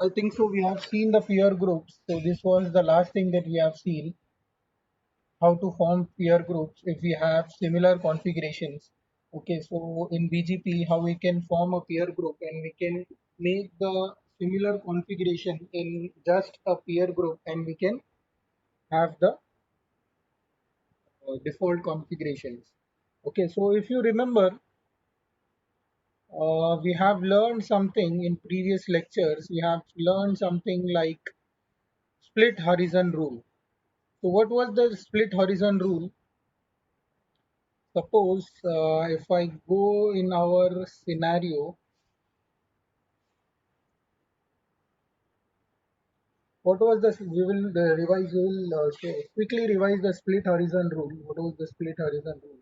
I think so. We have seen the peer groups. So this was the last thing that we have seen, how to form peer groups if we have similar configurations. Okay, so in BGP, how we can form a peer group and we can make the similar configuration in just a peer group and we can have the default configurations. Okay, so if you remember, we have learned something in previous lectures. We have learned something like split horizon rule. So what was the split horizon rule? Suppose if I go in our scenario, what was the, we will revise, we will quickly revise the split horizon rule. What was the split horizon rule?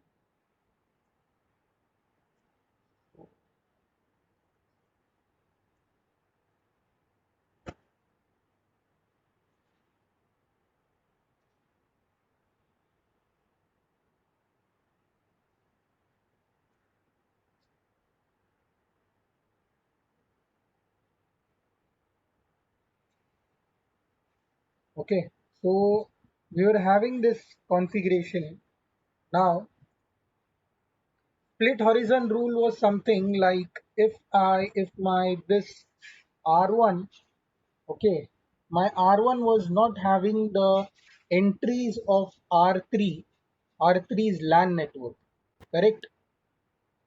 Okay, so we were having this configuration. Now, split horizon rule was something like if my this R1, okay, my R1 was not having the entries of R3, R3's LAN network, correct?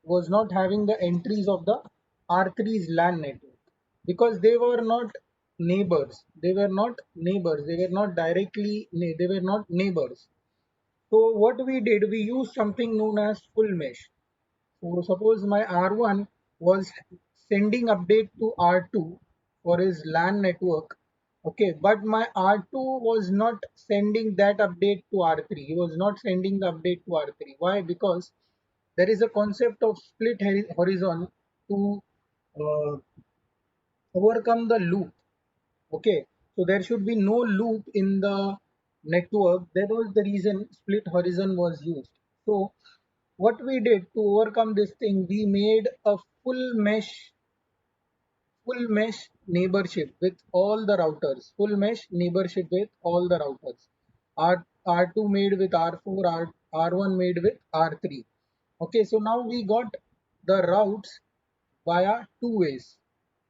Was not having the entries of the R3's LAN network because they were not neighbors. They were not neighbors. They were not directly, they were not neighbors. So what we did, we used something known as full mesh. So suppose my R1 was sending update to R2 for his LAN network. Okay, but my R2 was not sending that update to R3. He was not sending the update to R3. Why? Because there is a concept of split horizon to uh, overcome the loop. Okay, so there should be no loop in the network. That was the reason split horizon was used. So what we did to overcome this thing, we made a full mesh neighborship with all the routers, full mesh neighborship with all the routers. R2 made with R4, R1 made with R3. Okay, so now we got the routes via two ways.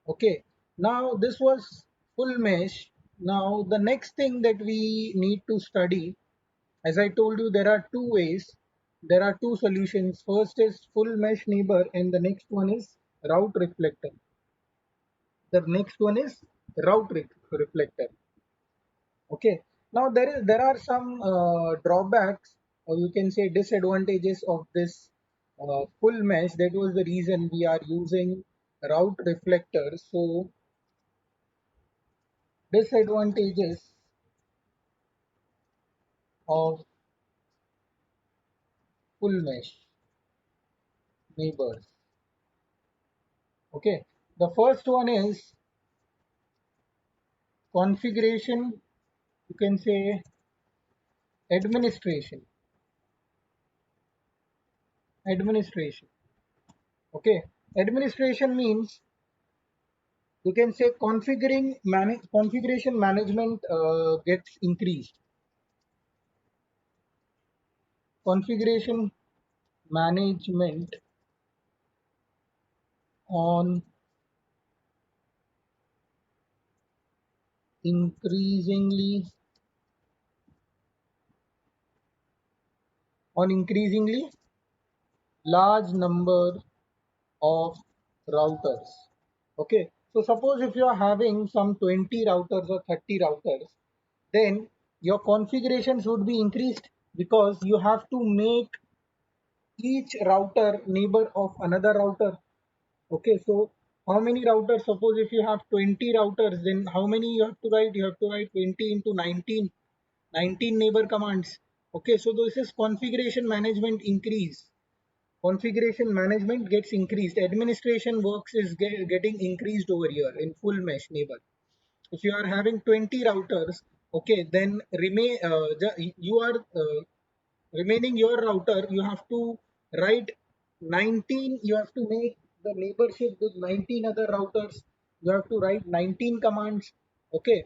Okay, now this was full mesh. Now the next thing that we need to study, as I told you, there are two ways. There are two solutions. First is full mesh neighbor, and the next one is route reflector. The next one is reflector. Okay. Now there are some drawbacks, or you can say disadvantages of this full mesh. That was the reason we are using route reflector. So disadvantages of full mesh neighbors. Okay. The first one is configuration, you can say administration. Administration. Okay. Administration means you can say configuration management gets increased. Configuration management on increasingly increasingly large number of routers. Okay, so suppose if you are having some 20 routers or 30 routers, then your configurations would be increased because you have to make each router neighbor of another router. Okay, so how many routers? Suppose if you have 20 routers, then how many you have to write? You have to write 20 into 19, 19 neighbor commands. Okay, so this is configuration management increase. Configuration management gets increased. Administration works is getting increased over here in full mesh neighbor. If you are having 20 routers, okay, then you are remaining your router, you have to write 19, you have to make the neighborship with 19 other routers. you have to write 19 commands. Okay,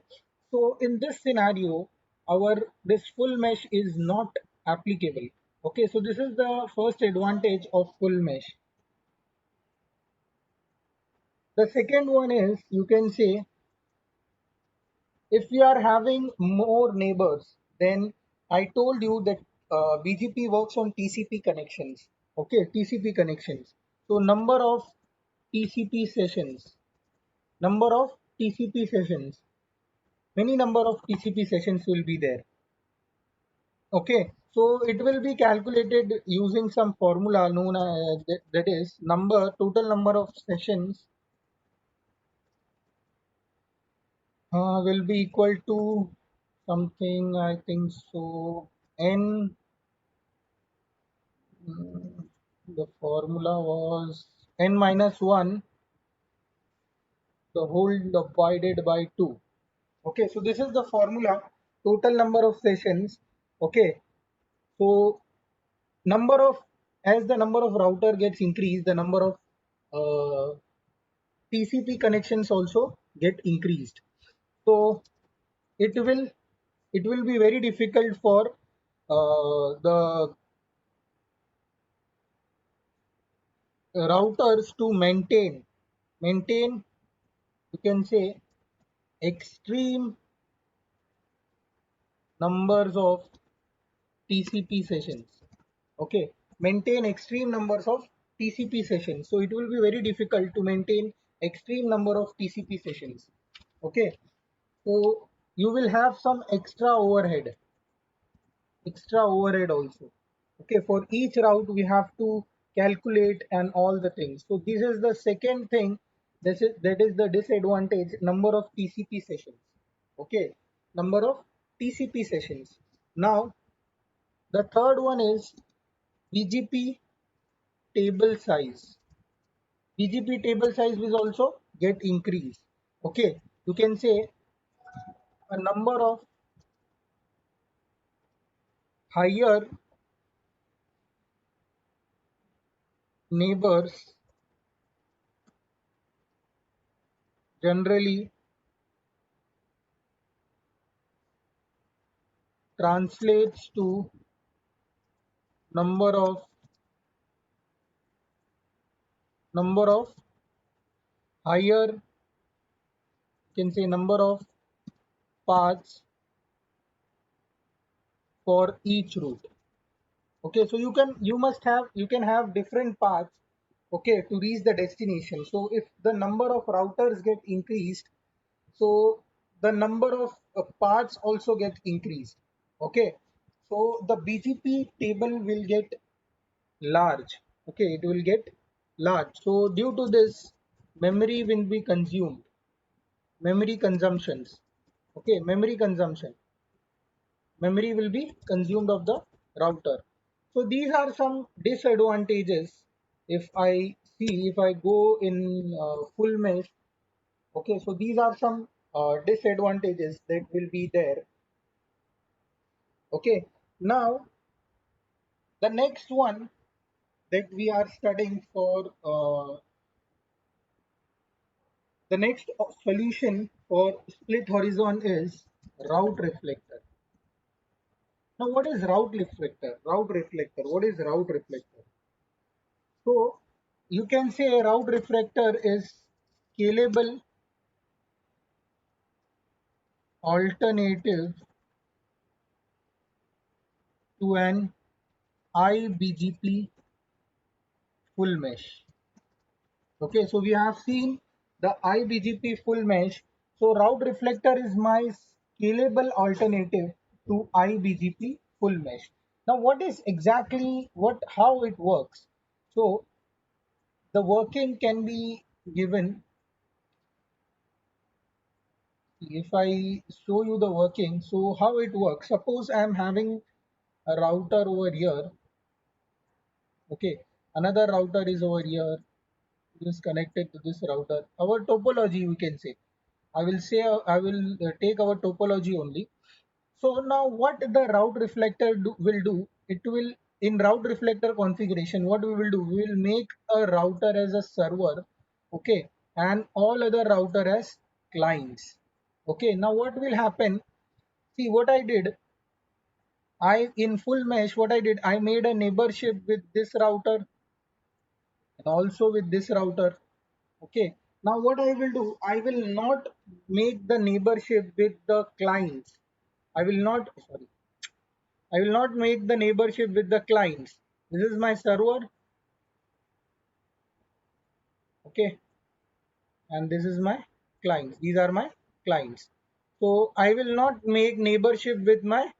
so in this scenario, our this full mesh is not applicable. Okay, so this is the first advantage of full mesh. The second one is, you can say, if we are having more neighbors, then I told you that BGP works on TCP connections. Okay, TCP connections. So TCP sessions, number of TCP sessions, many number of TCP sessions will be there. Okay, so it will be calculated using some formula known as that is total number of sessions will be equal to something, I think so, n. The formula was n minus 1 the whole divided by 2. Okay, so this is the formula, total number of sessions. Okay, so number of, as the number of router gets increased, the number of TCP connections also get increased. So it will it will be very difficult for the routers to maintain, you can say, extreme numbers of TCP sessions. Okay, maintain extreme numbers of TCP sessions. So it will be very difficult to maintain extreme number of TCP sessions. Okay, so you will have some extra overhead also. Okay, for each route we have to calculate and all the things. So this is the second thing. That is the disadvantage, number of TCP sessions. Okay, number of TCP sessions. Now the third one is BGP table size. BGP table size will also get increased. Okay, you can say a number of higher neighbors generally translates to number of number of higher, you can say, number of paths for each route. Okay, so you can have different paths, okay, to reach the destination. So if the number of routers get increased, so the number of paths also get increased. Okay, so the BGP table will get large. Okay, it will get large. So due to this, memory will be consumed. Memory consumptions. Okay, memory will be consumed of the router. So these are some disadvantages. If I go in full mesh. Okay, so these are some disadvantages that will be there. Okay, now the next one that we are studying for the next solution for split horizon is route reflector. Now, what is route reflector? Route reflector. What is route reflector? So, you can say a route reflector is scalable alternative to an IBGP full mesh. Okay, so we have seen the IBGP full mesh. So route reflector is my scalable alternative to IBGP full mesh. Now, what is exactly how it works? So the working can be given. If I show you the working, so how it works. Suppose I am having a router over here. Okay, another router is over here. It is connected to this router. Our topology, we can say. I will take our topology only. So now what the route reflector will do, it will, in route reflector configuration, what we will do, we will make a router as a server. Okay. and all other router as clients. Okay, now what will happen? See what I did. I in full mesh, what I did, I made a neighborship with this router and also with this router. Okay. Now what I will do, I will not make the neighborship with the clients. I will not, sorry, I will not make the neighborship with the clients. This is my server. Okay. And this is my clients. These are my clients. So I will not make neighborship with my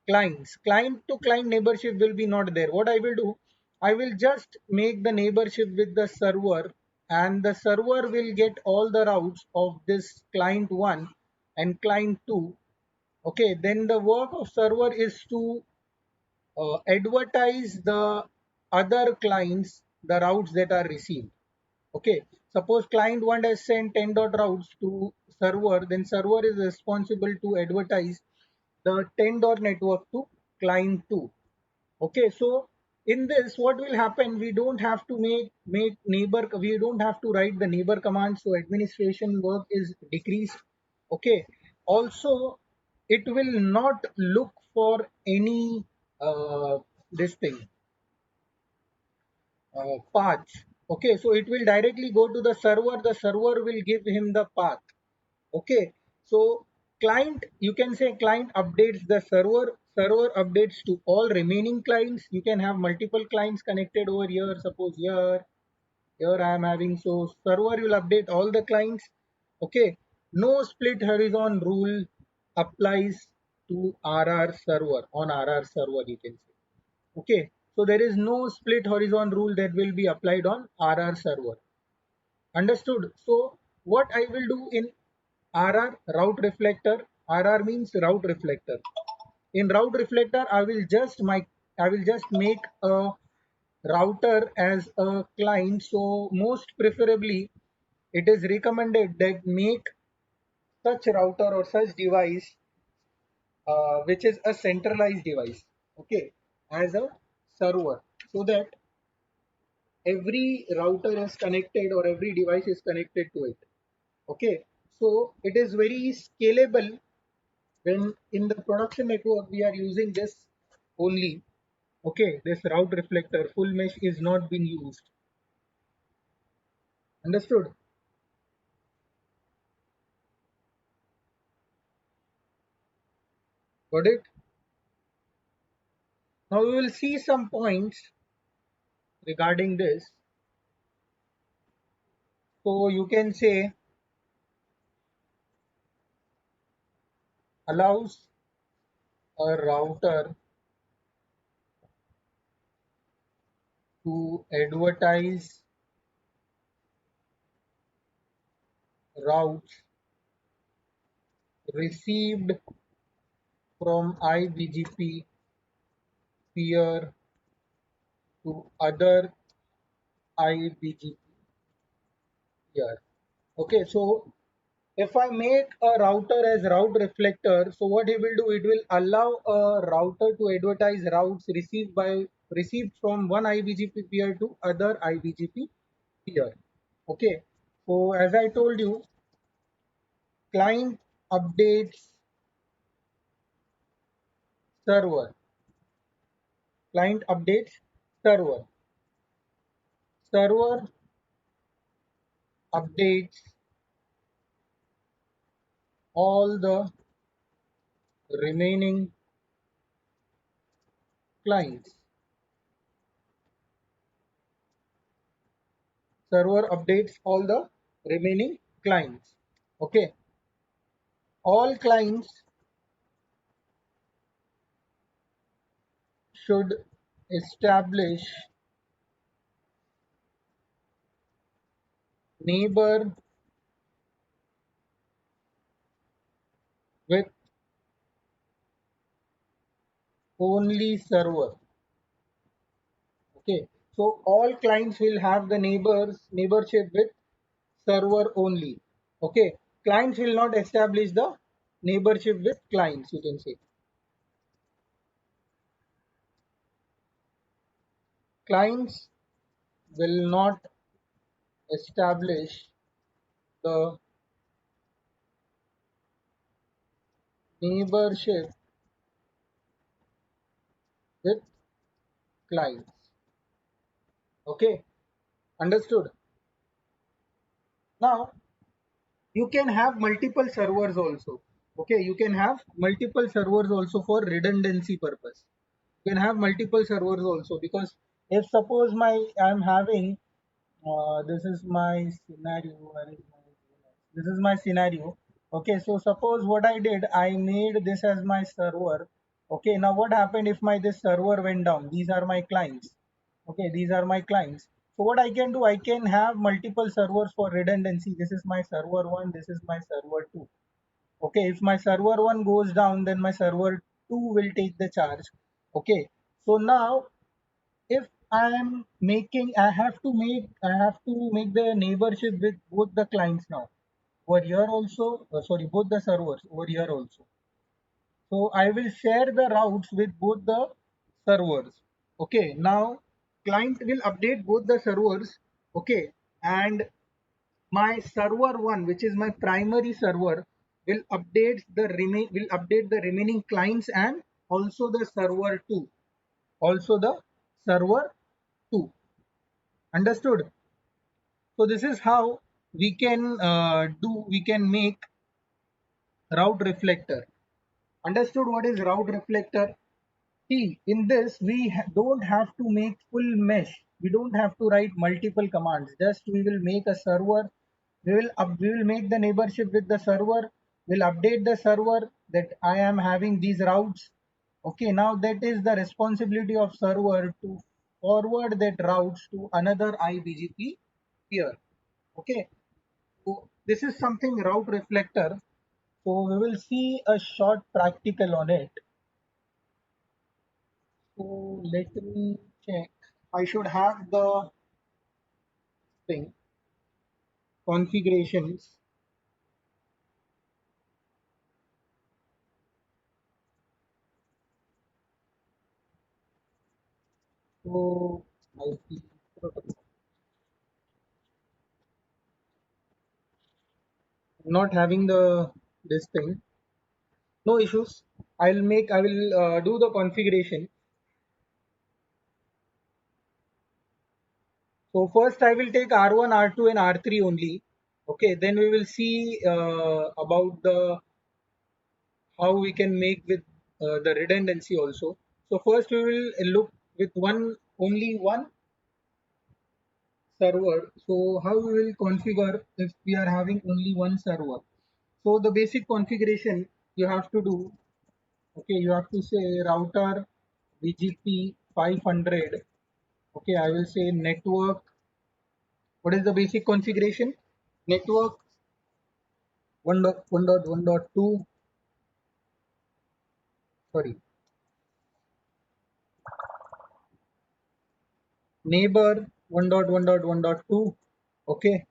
clients. Client to client neighborship will be not there. What I will do, I will just make the neighborship with the server, and the server will get all the routes of this client 1 and client 2. Okay, then the work of server is to advertise the other clients the routes that are received. Okay, suppose client 1 has sent 10 dot routes to server, then server is responsible to advertise the 10 dot network to client 2. Okay, so in this what will happen, we don't have to make neighbor, we don't have to write the neighbor command, so administration work is decreased. Okay, also it will not look for any this thing path. Okay, so it will directly go to the server, the server will give him the path. Okay, so client, you can say client updates the server, server updates to all remaining clients. You can have multiple clients connected over here. Suppose here I am having, so server will update all the clients. Okay, no split horizon rule applies to RR server, on RR server you can say. Okay, so there is no split horizon rule that will be applied on RR server. Understood? So what I will do in RR, route reflector, RR means route reflector. In route reflector, I will just make a router as a client. So most preferably, it is recommended that make such router or such device, which is a centralized device, okay, as a server, so that every router is connected or every device is connected to it. Okay, so it is very scalable. When in the production network we are using this only. Okay, this route reflector full mesh is not being used. Understood? Got it? Now we will see some points regarding this. So you can say allows a router to advertise routes received from IBGP peer to other IBGP peer. Okay, so if I make a router as route reflector, so what it will do, it will allow a router to advertise routes received from one IBGP peer to other IBGP peer. Okay. So as I told you, client updates server. Client updates server. Server updates all the remaining clients. Server updates all the remaining clients. Okay. All clients should establish neighbor with only server. Okay, so all clients will have the neighborship with server only. Okay, clients will not establish the neighborship with clients, you can say. Clients will not establish the neighborship with clients. Okay, understood. Now you can have multiple servers also. Okay, you can have multiple servers also for redundancy purpose. You can have multiple servers also, because if suppose my I'm having this is my scenario. Where is my, this is my scenario. Okay, so suppose what I did, I made this as my server. Okay, now what happened if my this server went down? These are my clients. Okay, these are my clients. So what I can do, I can have multiple servers for redundancy. This is my server one, this is my server two. Okay, if my server one goes down, then my server two will take the charge. Okay, so now if I am making, I have to make the neighborship with both the clients now. Over here also, sorry, both the servers over here also. So I will share the routes with both the servers. Okay, now client will update both the servers. Okay, and my server one, which is my primary server, will update the remaining clients, and also the server two, also the server two. Understood? So this is how we can make route reflector. Understood what is route reflector? See, in this we don't have to make full mesh. We don't have to write multiple commands. Just we will make a server. We will make the neighborship with the server. We'll update the server that I am having these routes. Okay, now that is the responsibility of server to forward that routes to another IBGP peer. Okay, so this is something route reflector. So we will see a short practical on it. So let me check. I should have the thing configurations. So IP protocol. Not having the this thing. No issues. I will do the configuration. So first I will take R1, R2 and R3 only. Okay, then we will see about the how we can make with the redundancy also. So first we will look with only one server. So how we will configure if we are having only one server? So the basic configuration you have to do. Okay, you have to say router BGP 500. Okay, I will say network. What is the basic configuration? Network 1.1.1.2. Sorry, neighbor 1.1.1.2. Okay,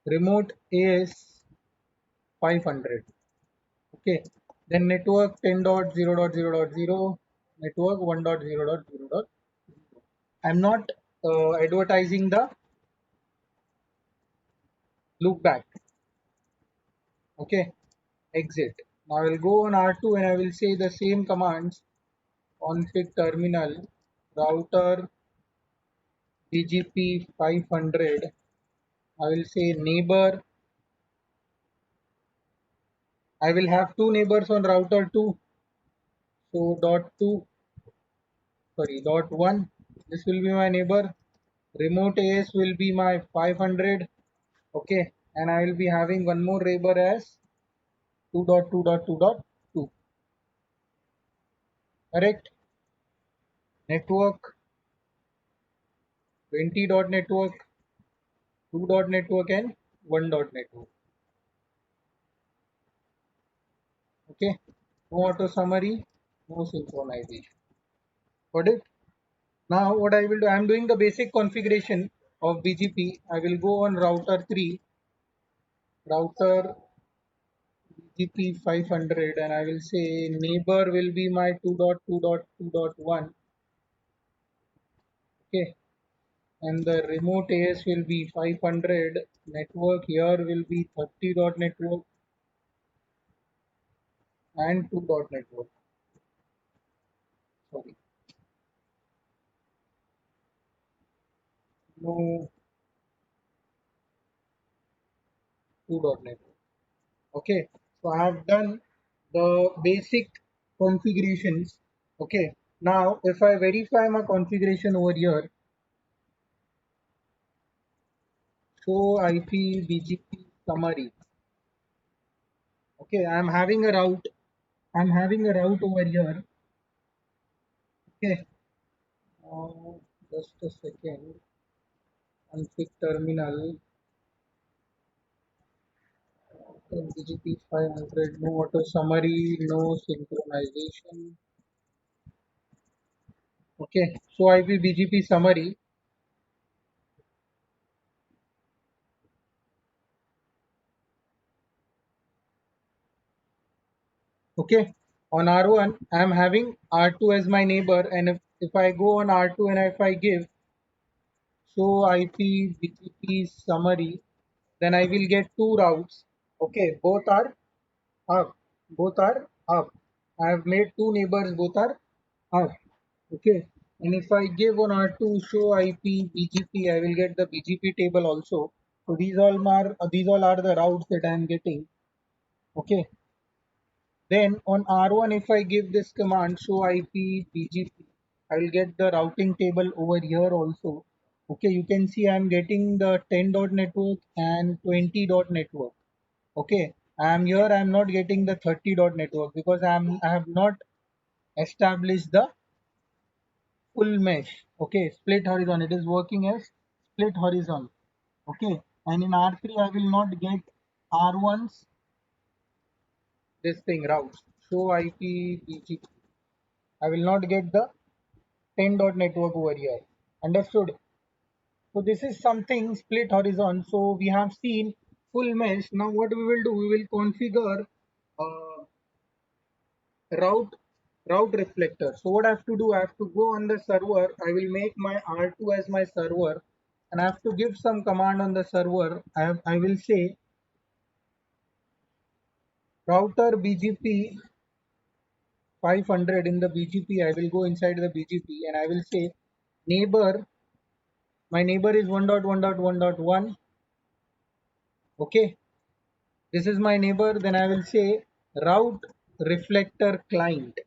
remote AS 500. Okay, then network 10.0.0.0, network 1.0.0.0. I'm not advertising the look back. Okay, exit. Now I will go on R2 and I will say the same commands: config terminal, router BGP 500. I will say neighbor. I will have two neighbors on router 2. So dot 2, sorry, dot 1. This will be my neighbor. Remote AS will be my 500. Okay, and I will be having one more neighbor as 2.2.2.2. Correct? Network 20 dot network, 2 dot network, and 1 dot network. Okay, no auto summary, no synchronization. Got it? Now what I will do, I am doing the basic configuration of BGP. I will go on router 3, router BGP 500, and I will say neighbor will be my 2.2.2.1. Okay, and the remote AS will be 500. Network here will be 30 dot network and 2 dot network. Sorry, no, 2 dot network. Okay, so I have done the basic configurations. Okay, now if I verify my configuration over here, show IP BGP summary. Okay, I'm having a route over here. Okay, just a second. Config terminal. BGP 500. No auto summary. No synchronization. Okay, so IP BGP summary. Okay, on R1, I'm having R2 as my neighbor, and if I go on R2 and if I give show IP BGP summary, then I will get two routes. Okay, both are up. Both are up. I have made two neighbors, both are up. Okay. And if I give on R2 show IP BGP, I will get the BGP table also. So these all are the routes that I am getting. Okay. Then on R1, if I give this command show IP BGP, I will get the routing table over here also. Okay, you can see I'm getting the 10 dot network and 20 dot network. Okay, I'm not getting the 30 dot network because I have not established the full mesh. Okay, split horizon. It is working as split horizon. Okay, and in R3 I will not get R1's this thing routes. Show IP BGP. I will not get the 10 dot network over here. Understood? So this is something split horizon. So we have seen full mesh. Now what we will do? We will configure uh, route route reflector. So what I have to do? I have to go on the server. I will make my R2 as my server, and I have to give some command on the server. I will say router BGP 500 in the BGP. I will go inside the BGP and I will say neighbor. My neighbor is 1.1.1.1. Okay, this is my neighbor. Then I will say route reflector client.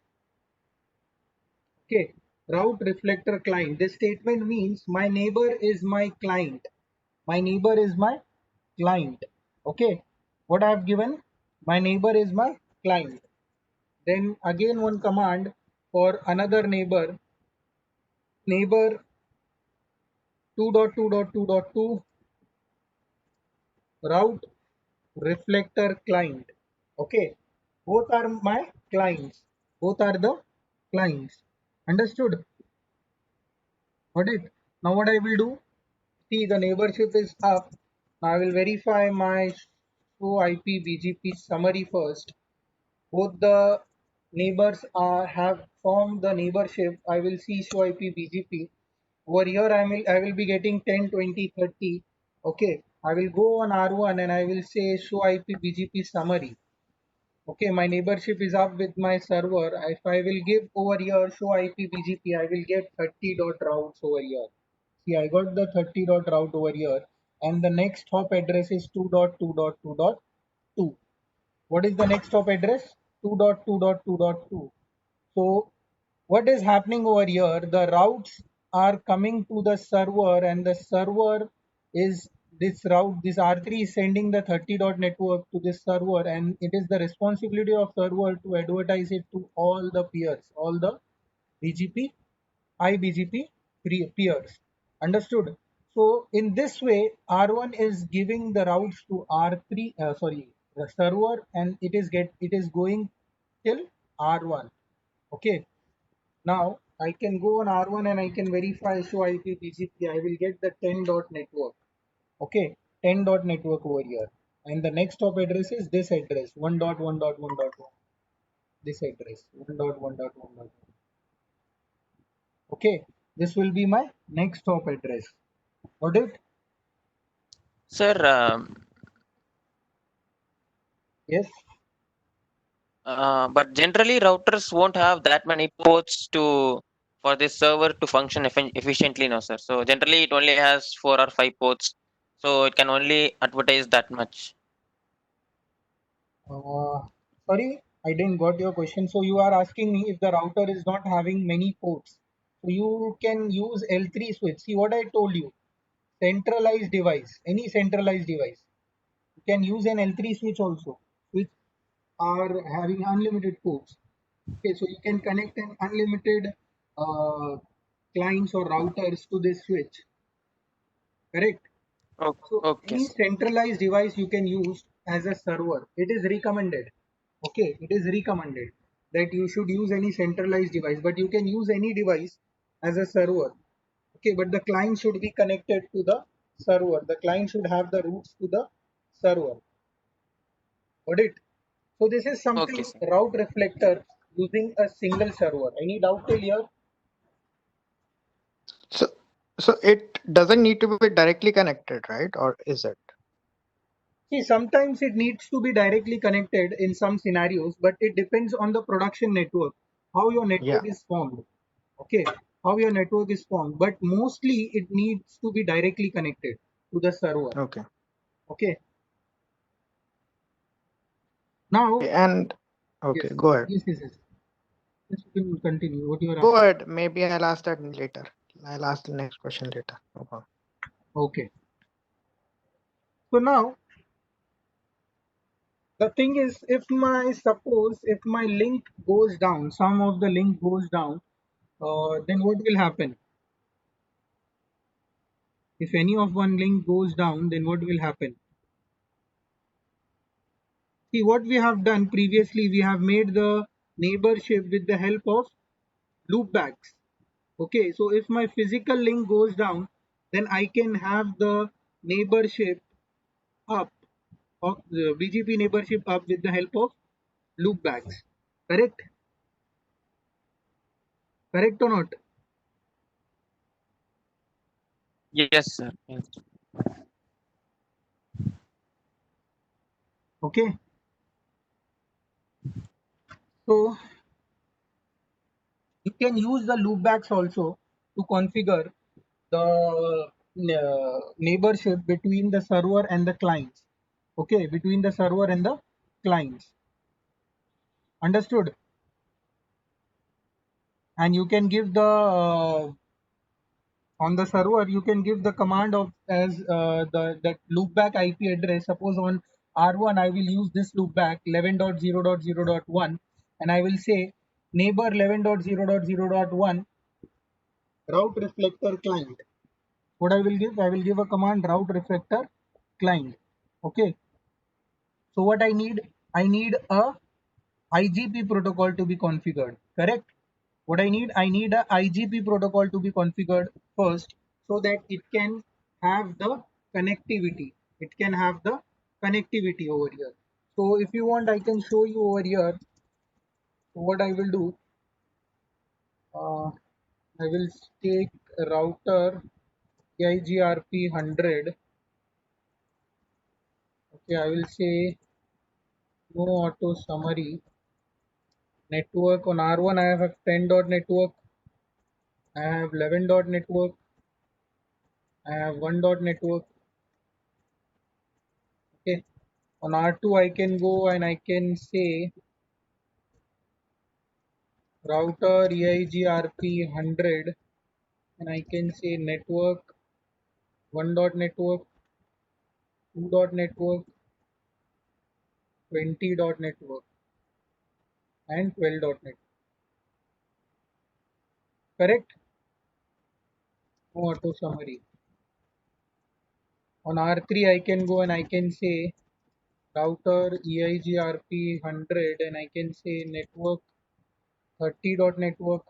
Okay, route reflector client. This statement means my neighbor is my client. My neighbor is my client. Okay, what I have given? My neighbor is my client. Then again one command for another neighbor. Neighbor 2.2.2.2 route reflector client. Okay, both are my clients. Both are the clients. Understood? Got it? Now what I will do? See, the neighborship is up. Now I will verify my show IP BGP summary first. Both the neighbors have formed the neighborship. I will see show IP BGP. Over here I will be getting 10, 20, 30. Okay. I will go on R1 and I will say show IP BGP summary. Okay, my neighborship is up with my server. If I will give over here show IP BGP, I will get 30 dot routes over here. See, I got the 30 dot route over here, and the next hop address is 2.2.2.2. What is the next hop address? 2.2.2.2. So what is happening over here? The routes are coming to the server, and the server is this route. This R3 is sending the 30 dot network to this server, and it is the responsibility of server to advertise it to all the peers, all the BGP, IBGP peers. Understood? So in this way, R1 is giving the routes to R3, sorry, the server, and it is going till R1. Okay. Now I can go on R1 and I can verify show IP BGP. I will get the 10 dot network. Okay, 10 dot network over here. And the next hop address is this address 1.1.1.1. This address 1.1.1.1. Okay, this will be my next hop address. Got it? Sir, Yes. but generally routers won't have that many ports to for this server to function efficiently, no, sir. So generally it only has 4 or 5 ports, so it can only advertise that much. Uh, Sorry, I didn't got your question. So you are asking me if the router is not having many ports. So you can use L3 switch. See what I told you. Centralized device, any centralized device. You can use an L3 switch also, which are having unlimited ports. Okay, so you can connect an unlimited uh, clients or routers to this switch. Correct. So Okay, any sir. centralized device you can use as a server. It is recommended. Okay, it is recommended that you should use any centralized device, but you can use any device as a server. Okay, but the client should be connected to the server. The client should have the routes to the server. Got it? So this is Okay, something sir. route reflector using a single server. Any doubt till here? So, so it doesn't need to be directly connected, right? Or is it? See, sometimes it needs to be directly connected in some scenarios, but it depends on the production network, how your Yeah. network is formed. Okay, how your network is formed, but mostly it needs to be directly connected to the server. Okay. Okay, now, And yes, okay, go ahead. yes. Yes, you can continue. What you are Go asking? ahead. Maybe I'll ask that later. I'll ask the next question later. No problem. Okay, so now the thing is, if my suppose if my link goes down, some of the link goes down, then what will happen? If any of one link goes down, then what will happen? See, what we have done previously, we have made the neighborship with the help of loopbacks. Okay, so if my physical link goes down, then I can have the neighborship up of the BGP neighborship up with the help of loopbacks. Correct? Correct or not? Yes, sir. Yes. Okay, so you can use the loopbacks also to configure the neighborship between the server and the clients. Okay, between the server and the clients. Understood? And you can give the on the server you can give the command of as the that loopback IP address. Suppose on R1 I will use this loopback 11.0.0.1 and I will say neighbor 11.0.0.1 route reflector client. What I will give? I will give a command route reflector client. Okay. So what I need? I need a IGP protocol to be configured. Correct? What I need? I need a IGP protocol to be configured first so that it can have the connectivity. It can have the connectivity over here. So if you want, I can show you over here. So what I will do, I will take router EIGRP 100. Okay, I will say no auto summary. Network on R1, I have a 10 dot network. I have 11 dot network. I have 1 dot network. Okay. On R2, I can go and I can say router EIGRP 100 and I can say network 1 dot network, 2 dot network, 20 dot network, and 12 dot network. Correct? No auto summary. On R3, I can go and I can say router EIGRP 100 and I can say network 30 dot network,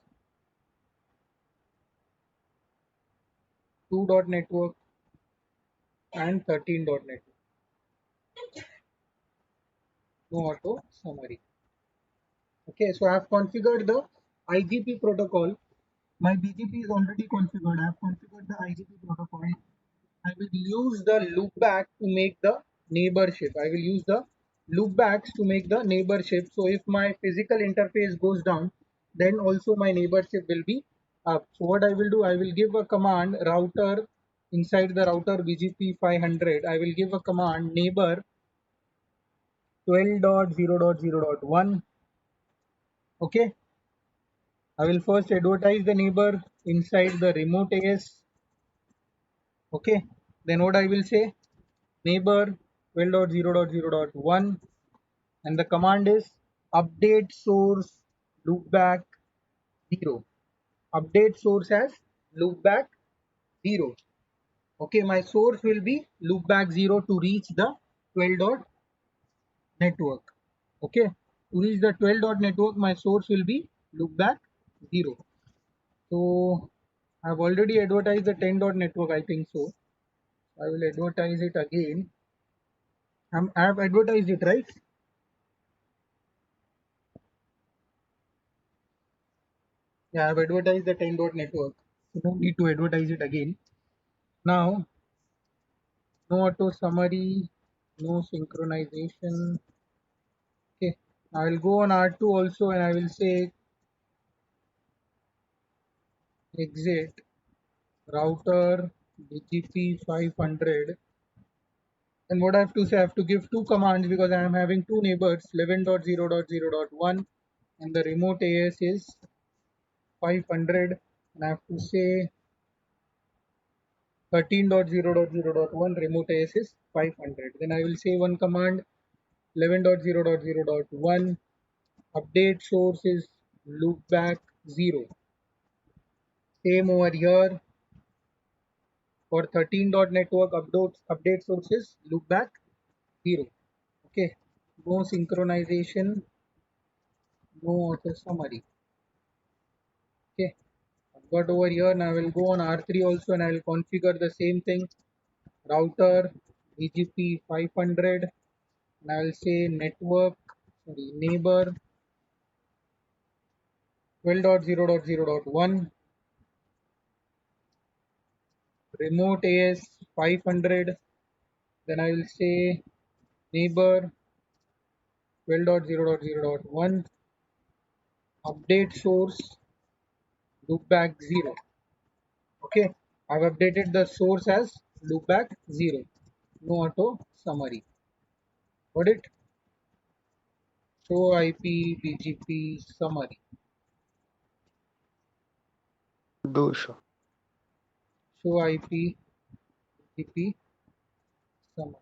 2 dot network, and 13 dot network. No auto summary. Okay, so I have configured the IGP protocol. My BGP is already configured. I have configured the IGP protocol I will use the loopback to make the neighborship. I will use the loopbacks to make the neighborship. So if my physical interface goes down, then also my neighborship will be up. So what I will do, I will give a command router inside the router BGP 500. I will give a command neighbor 12.0.0.1. Okay. I will first advertise the neighbor inside the remote AS. Okay. Then what I will say, neighbor 12.0.0.1, and the command is update source loopback 0. Update source as loopback 0. Okay, my source will be loopback 0 to reach the 12 dot network. Okay, to reach the 12 dot network, my source will be loopback 0. So I've already advertised the 10 dot network, I think so. I will advertise it again. I have advertised it, right? Yeah, I've advertised the 10 dot network. So no need to advertise it again. Now, no auto summary, no synchronization. Okay, I will go on R2 also and I will say exit router BGP 500. And what I have to say, I have to give two commands because I am having two neighbors 11.0.0.1 and the remote AS is 500, and I have to say 13.0.0.1 remote AS is 500. Then I will say one command 11.0.0.1 update source is loopback 0. Same over here for 13 dot network update source is loopback 0. Okay, no synchronization, no auto summary. Okay, I've got over here. Now I will go on R3 also and I will configure the same thing, router BGP 500, and I will say network, sorry, neighbor 12.0.0.1 remote AS 500. Then I will say neighbor 12.0.0.1 update source loopback 0. Okay, I've updated the source as loopback 0. No auto summary. Got it? Show IP BGP summary. Do show. Show IP BGP summary.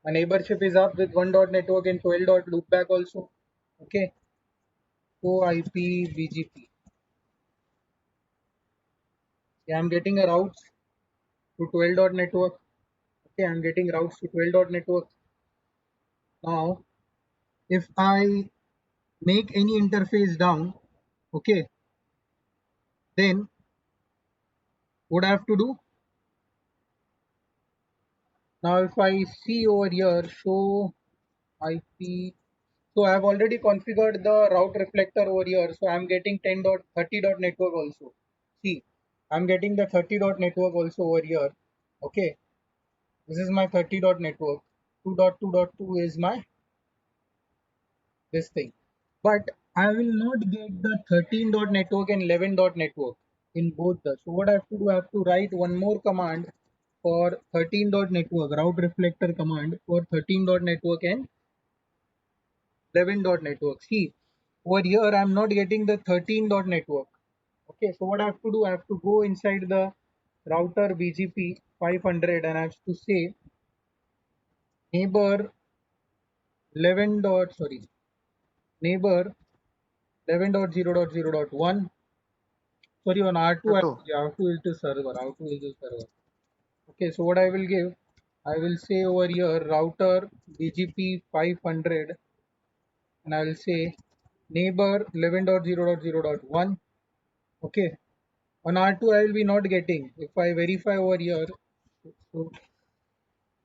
My neighborship is up with 1 dot network and 12 dot loopback also. Okay. Show IP BGP. Yeah, I'm getting a route to 12 dot network. Okay, I'm getting routes to 12 dot network. Now, if I make any interface down, okay, then what I have to do? Now, if I see over here, show IP. So I have already configured the route reflector over here. So I'm getting 10 dot 30 dot network also. See, I'm getting the 30 dot network also over here. Okay, this is my 30 dot network. 2.2.2 is my this thing. But I will not get the 13 dot network and 11 dot network in both the. So what I have to do, I have to write one more command for 13 dot network, route reflector command for 13 dot network and 11 dot network. See, over here I'm not getting the 13 dot network. Okay, so what I have to do, I have to go inside the router BGP 500 and I have to say neighbor 11 dot, sorry, neighbor 11.0.0.1. Sorry, on R2, R2. R2 is the server. R2 is the server. Okay, so what I will give, I will say over here router BGP 500 and I will say neighbor 11.0.0.1. Okay, on R2 I will be not getting. If I verify over here, so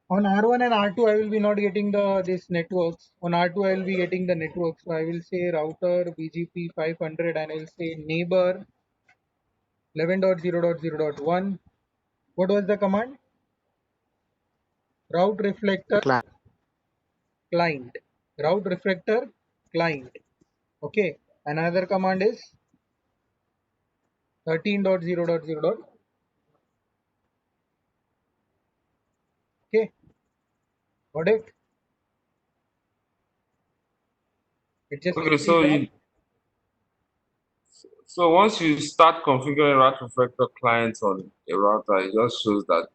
on R1 and R2 I will be not getting the this networks. On R2 I will be getting the network. So I will say router BGP 500 and I will say neighbor 11.0.0.1 What was the command? Route reflector Client. client. Route reflector client. Okay. Another command is 13.0.0. Okay. Got it? It just Okay, repeats that. so once you start configuring route reflector clients on a router, it just shows that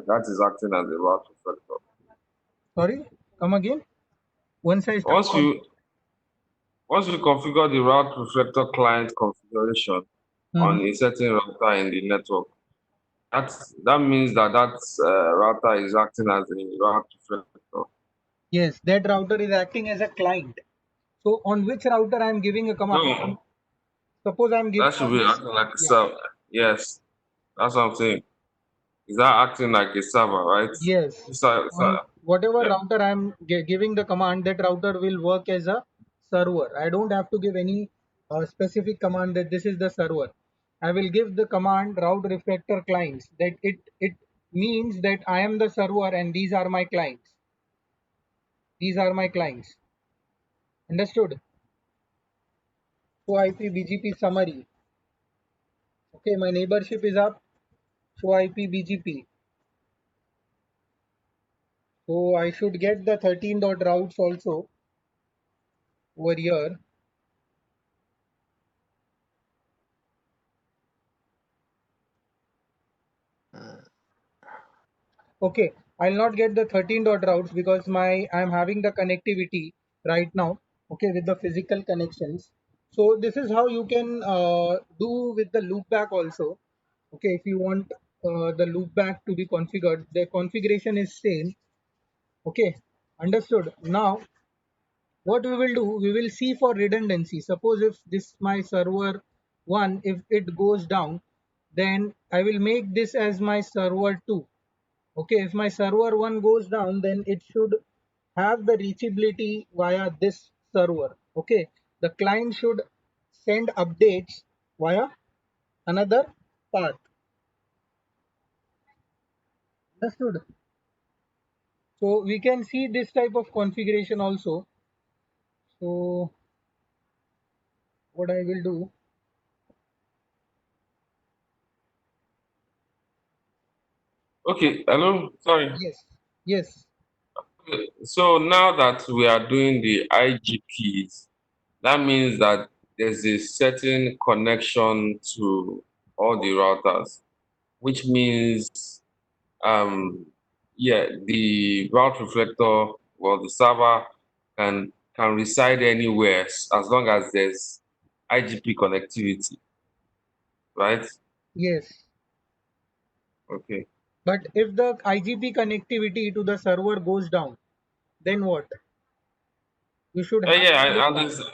that is acting as a route reflector. Sorry, come again. Once I start. Once you once you configure the route reflector client configuration on Mhm. a certain router in the network, that means that router is acting as a route reflector. Yes, that router is acting as a client. So on which router I am giving a command? No, Suppose I am giving that should on be this. acting like a Yeah. server. Yes, that's what I'm saying. Is that acting like a server, right? Yes. On whatever Yeah. router I am giving the command, that router will work as a server. I don't have to give any specific command that this is the server. I will give the command route reflector clients, that it means that I am the server and these are my clients. These are my clients. Understood? So IP BGP summary. Okay, my neighborship is up. Show IP BGP. So I should get the 13 dot routes also over here. Okay, I'll not get the 13 dot routes because I'm having the connectivity right now. Okay, with the physical connections. So this is how you can do with the loopback also. Okay, if you want the loopback to be configured, the configuration is same. Okay, understood. Now what we will do, we will see for redundancy. Suppose if this my server 1, if it goes down, then I will make this as my server 2. Okay, if my server 1 goes down, then it should have the reachability via this server. Okay, the client should send updates via another path. Understood? So we can see this type of configuration also. So what I will do, Okay. Hello. Sorry. yes, yes, Okay, so now that we are doing the IGPs, that means that there's a certain connection to all the routers, which means, um, yeah, the route reflector, well, the server can reside anywhere as long as there's IGP connectivity, right? yes. Okay. But if the IGP connectivity to the server goes down, then what? You should have Yeah, the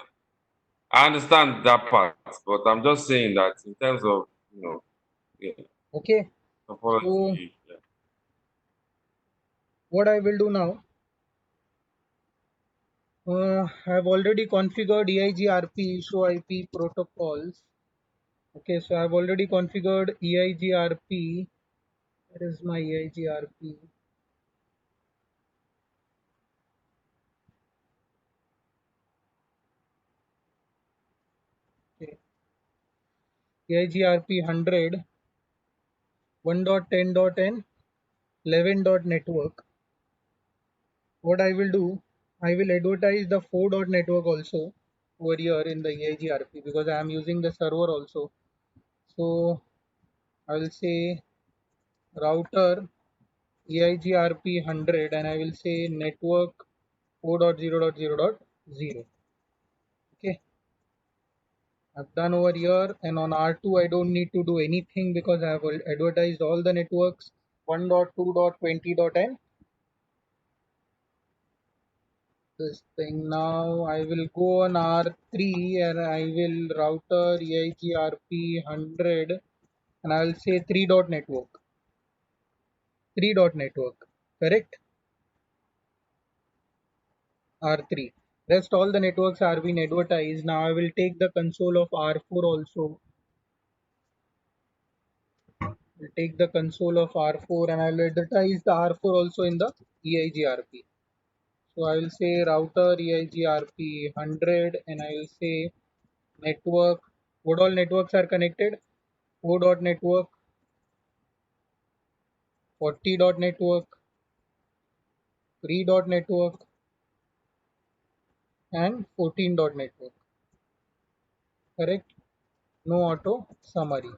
I understand that part, but I'm just saying that in terms of, yeah, okay. So topology. Yeah. what I will do now, I've already configured EIGRP show IP protocols. Okay, so I've already configured EIGRP. Where is my EIGRP? Okay, EIGRP 100, 1.10.n, 11.network. What I will do, I will advertise the 4 dot network also over here in the EIGRP because I am using the server also. So I will say router EIGRP 100 and I will say network 4.0.0.0. Okay, I've done over here, and on R2 I don't need to do anything because I have advertised all the networks 1.2.20.n. This thing now I will go on R3 and I will router EIGRP 100 and I will say 3 dot network. 3 dot network, correct? R3. Rest all the networks are being advertised. Now I will take the console of R4 also. I'll take the console of R4 and I'll advertise the R4 also in the EIGRP. So I will say router EIGRP 100 and I will say network. What all networks are connected? 4 dot network, 40 dot network, 3 dot network, and 14 dot network. Correct? No auto summary.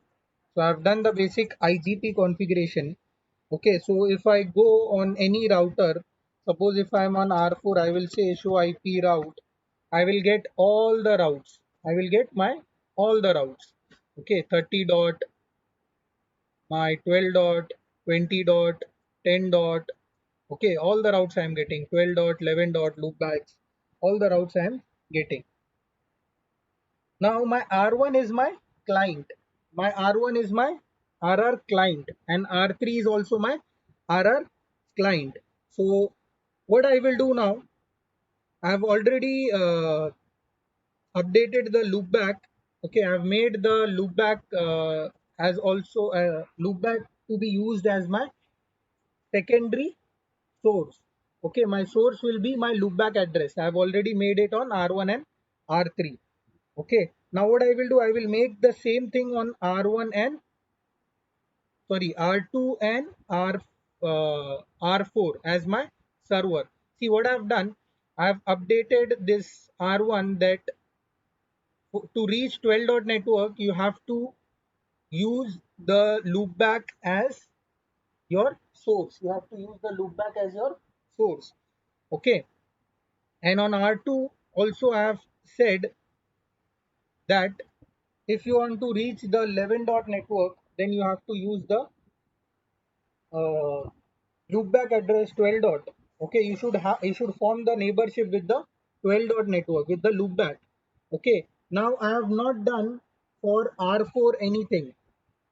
So I've done the basic IGP configuration. Okay, so if I go on any router, suppose if I'm on R4, I will say show IP route. I will get all the routes. I will get my all the routes. Okay, 30 dot, my 12 dot, 20 dot, 10 dot. Okay, all the routes I am getting. 12 dot, 11 dot, loopbacks. All the routes I am getting. Now my R1 is my client. My R1 is my RR client and R3 is also my RR client. So what I will do now, I have already updated the loopback. Okay, I have made the loopback as also loopback to be used as my secondary source. Okay, my source will be my loopback address. I have already made it on R1 and R3. Okay, now what I will do, I will make the same thing on R1 and sorry R2 and R4 as my server. See what I've done, I've updated this R1 that to reach 12 dot network you have to use the loopback as your source. You have to use the loopback as your source. Okay, and on R2 also I have said that if you want to reach the 11 dot network, then you have to use the uh, loopback address 12 dot. Okay, you should form the neighborship with the 12 dot network with the loopback. Okay, now I have not done for R4 anything.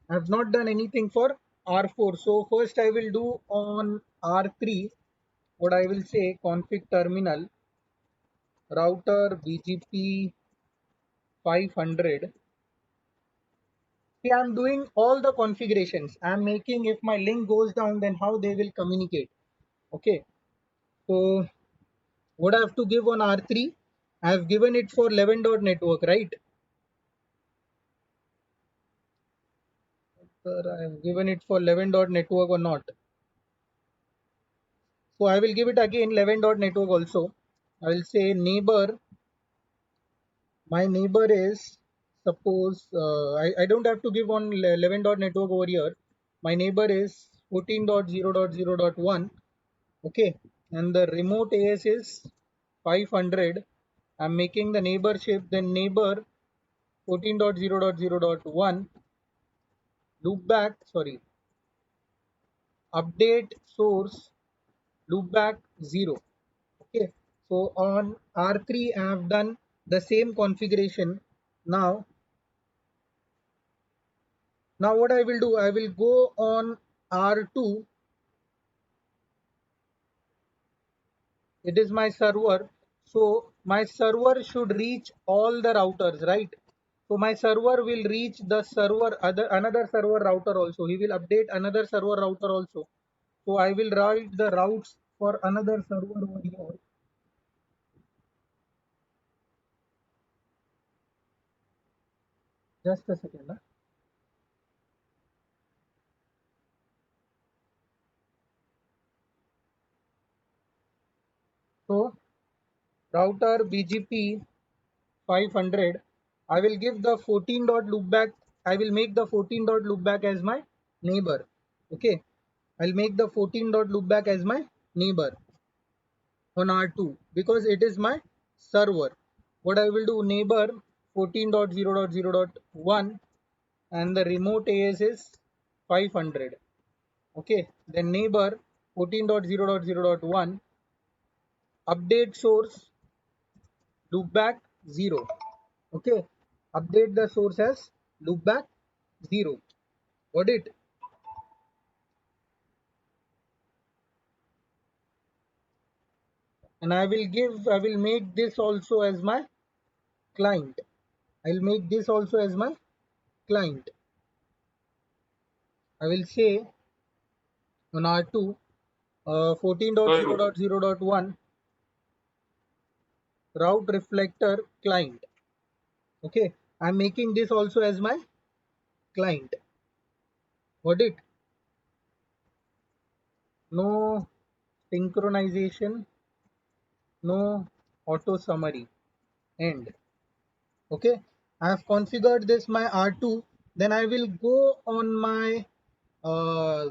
I have not done anything for R4. So first I will do on R3 what I will say config terminal router BGP 500. See, I'm doing all the configurations. I'm making if my link goes down, then how they will communicate. Okay. So what I have to give on R3, I have given it for 11 dot network, right? Sir, I have given it for 11 dot network or not. So I will give it again 11 dot network also. I will say neighbor. My neighbor is suppose I don't have to give on 11 dot network over here. My neighbor is 14.0.0.1. Okay, and the remote AS is 500. I'm making the neighborship, then neighbor 14.0.0.1 loopback, sorry, update source loopback 0. Okay, so on R3 I have done the same configuration. Now what I will do, I will go on R2. It is my server. So my server should reach all the routers, right? So my server will reach the server another server router also. He will update another server router also. So I will write the routes for another server over here. Just a second. Huh? So router BGP 500. I will give the 14 dot loopback. I will make the 14 dot loopback as my neighbor. Okay, I'll make the 14 dot loopback as my neighbor on R2 because it is my server. What I will do, neighbor 14.0.0.1 and the remote AS is 500. Okay, then neighbor 14.0.0.1 update source loopback 0. Okay, update the source as loopback 0. Got it? And I will make this also as my client. I'll make this also as my client. I will say on R2 So 14.0.0.1 route reflector client. Okay, I'm making this also as my client. Got it? No synchronization, no auto summary, end. Okay, I have configured this my R2. Then I will go on my uh,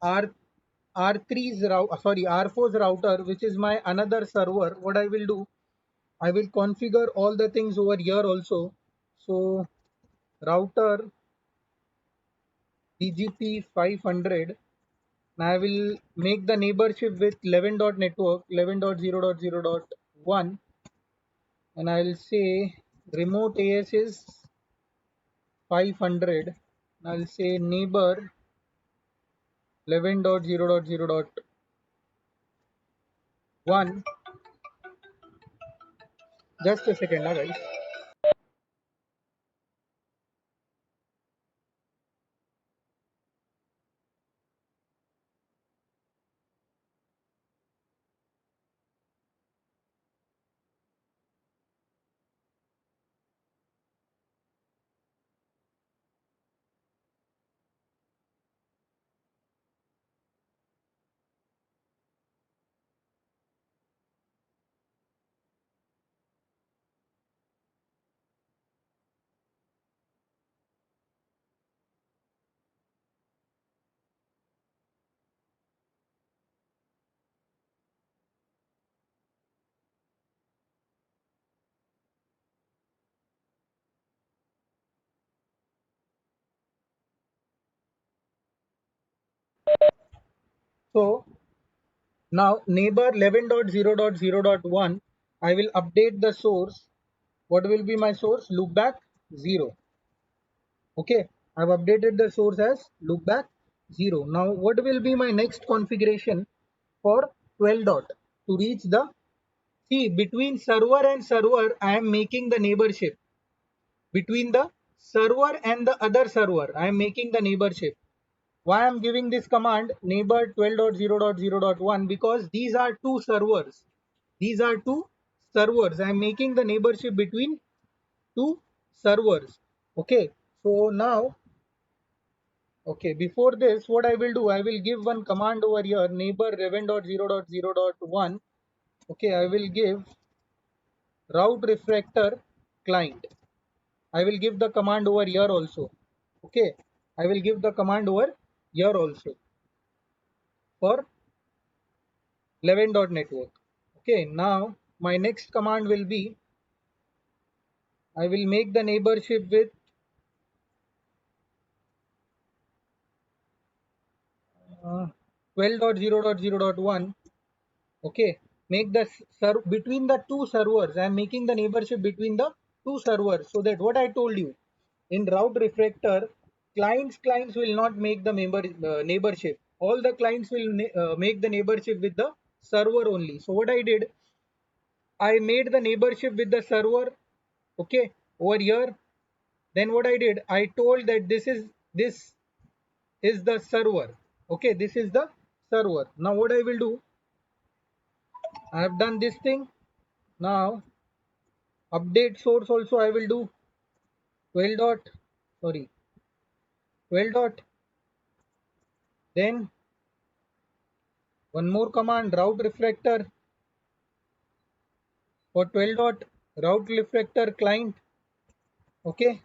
R R3's route, sorry, R4's router, which is my another server. What I will do, I will configure all the things over here also. So router BGP 500. I will make the neighborship with 11.network 11.0.0.1, and I'll say remote AS is 500. I'll say neighbor 11.0.0.1. Just a second, guys. So now neighbor 11.0.0.1, I will update the source. What will be my source? Loopback 0. Okay, I've updated the source as loopback 0. Now what will be my next configuration for 12 dot to reach the, see, between server and server I am making the neighborship. Between the server and the other server I am making the neighborship. Why I'm giving this command neighbor 12.0.0.1? Because these are two servers. These are two servers. I'm making the neighborship between two servers. Okay. So now, okay, before this, what I will do, I will give one command over here, neighbor 11.0.0.1. Okay, I will give route refactor client. I will give the command over here also. Okay, I will give the command over here also for 11.network. Okay, now my next command will be, I will make the neighborship with 12.0.0.1. Okay, make the between the two servers. I am making the neighborship between the two servers, so that what I told you in route refactor, clients will not make the neighborship. All the clients will make the neighborship with the server only. So what I did, I made the neighborship with the server. Okay, over here. Then what I did, I told that this is the server. Okay, this is the server. Now what I will do, I have done this thing. Now update source also I will do 12 dot, sorry, 12 dot. Then one more command, route refactor for 12 dot, route refactor client. Okay,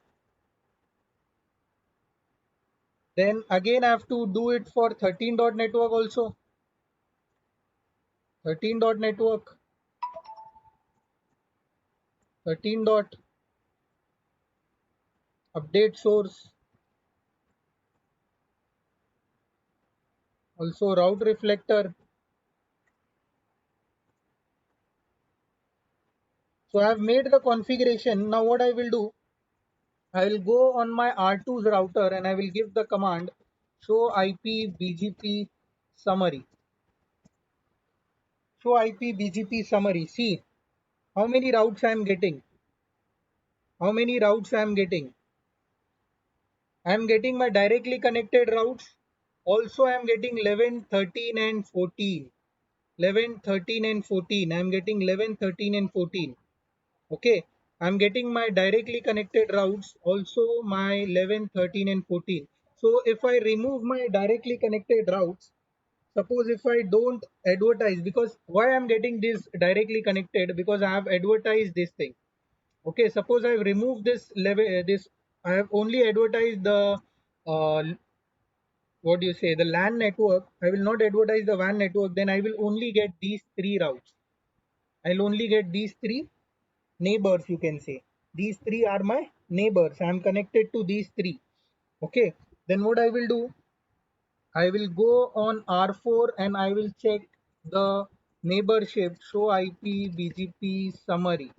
then again I have to do it for 13 dot network also. 13 dot network, 13 dot update source, also route reflector. So I have made the configuration. Now what I will do, I will go on my R2's router and I will give the command show IP BGP summary. Show IP BGP summary. See how many routes I am getting. How many routes I am getting. I'm getting my directly connected routes. Also, I'm getting 11, 13, and 14. 11, 13, and 14. I'm getting 11, 13, and 14. Okay. I'm getting my directly connected routes. Also, my 11, 13, and 14. So, if I remove my directly connected routes, suppose if I don't advertise, because why I'm getting this directly connected, because I have advertised this thing. Okay, suppose I've removed this level, this I have only advertised the uh, what do you say, the LAN network. I will not advertise the WAN network. Then I will only get these three routes. I'll only get these three neighbors. You can say these three are my neighbors. I'm connected to these three. Okay. Then what I will do? I will go on R4 and I will check the neighborship show IP BGP summary.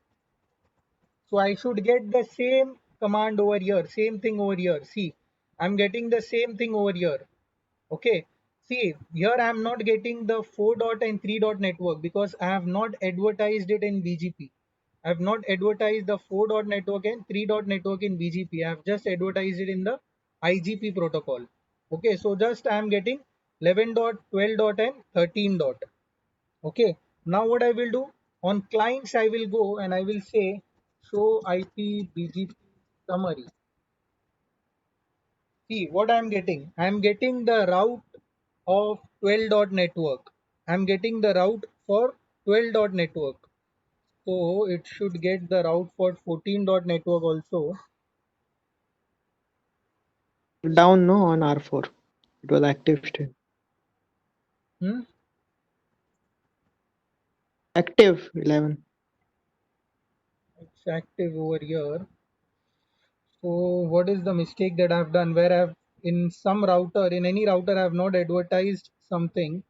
So I should get the same command over here, same thing over here. See, I'm getting the same thing over here. Okay. See, here I am not getting the 4 dot and 3 dot network because I have not advertised it in BGP. I have not advertised the 4 dot network and 3 dot network in BGP. I have just advertised it in the IGP protocol. Okay, so just I am getting 11 dot, 12 dot, and 13 dot. Okay, now what I will do, on clients I will go and I will say show IP BGP summary. See what I am getting. I am getting the route of 12 dot network. I am getting the route for 12 dot network. So it should get the route for 14 dot network also. Down no on R4. It was active still. Hmm? Active 11. It's active over here. So what is the mistake that I've done where I've in some router, in any router, I have not advertised something.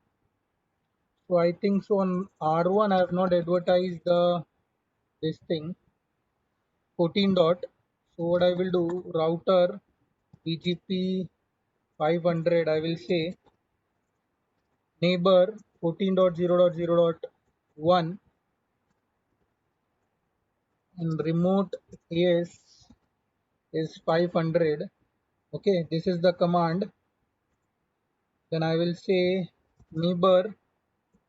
So I think so on R1 I have not advertised the this thing 14 dot. So what I will do, router BGP 500, I will say neighbor 14.0.0.1 and remote AS is 500. Okay, this is the command. Then I will say neighbor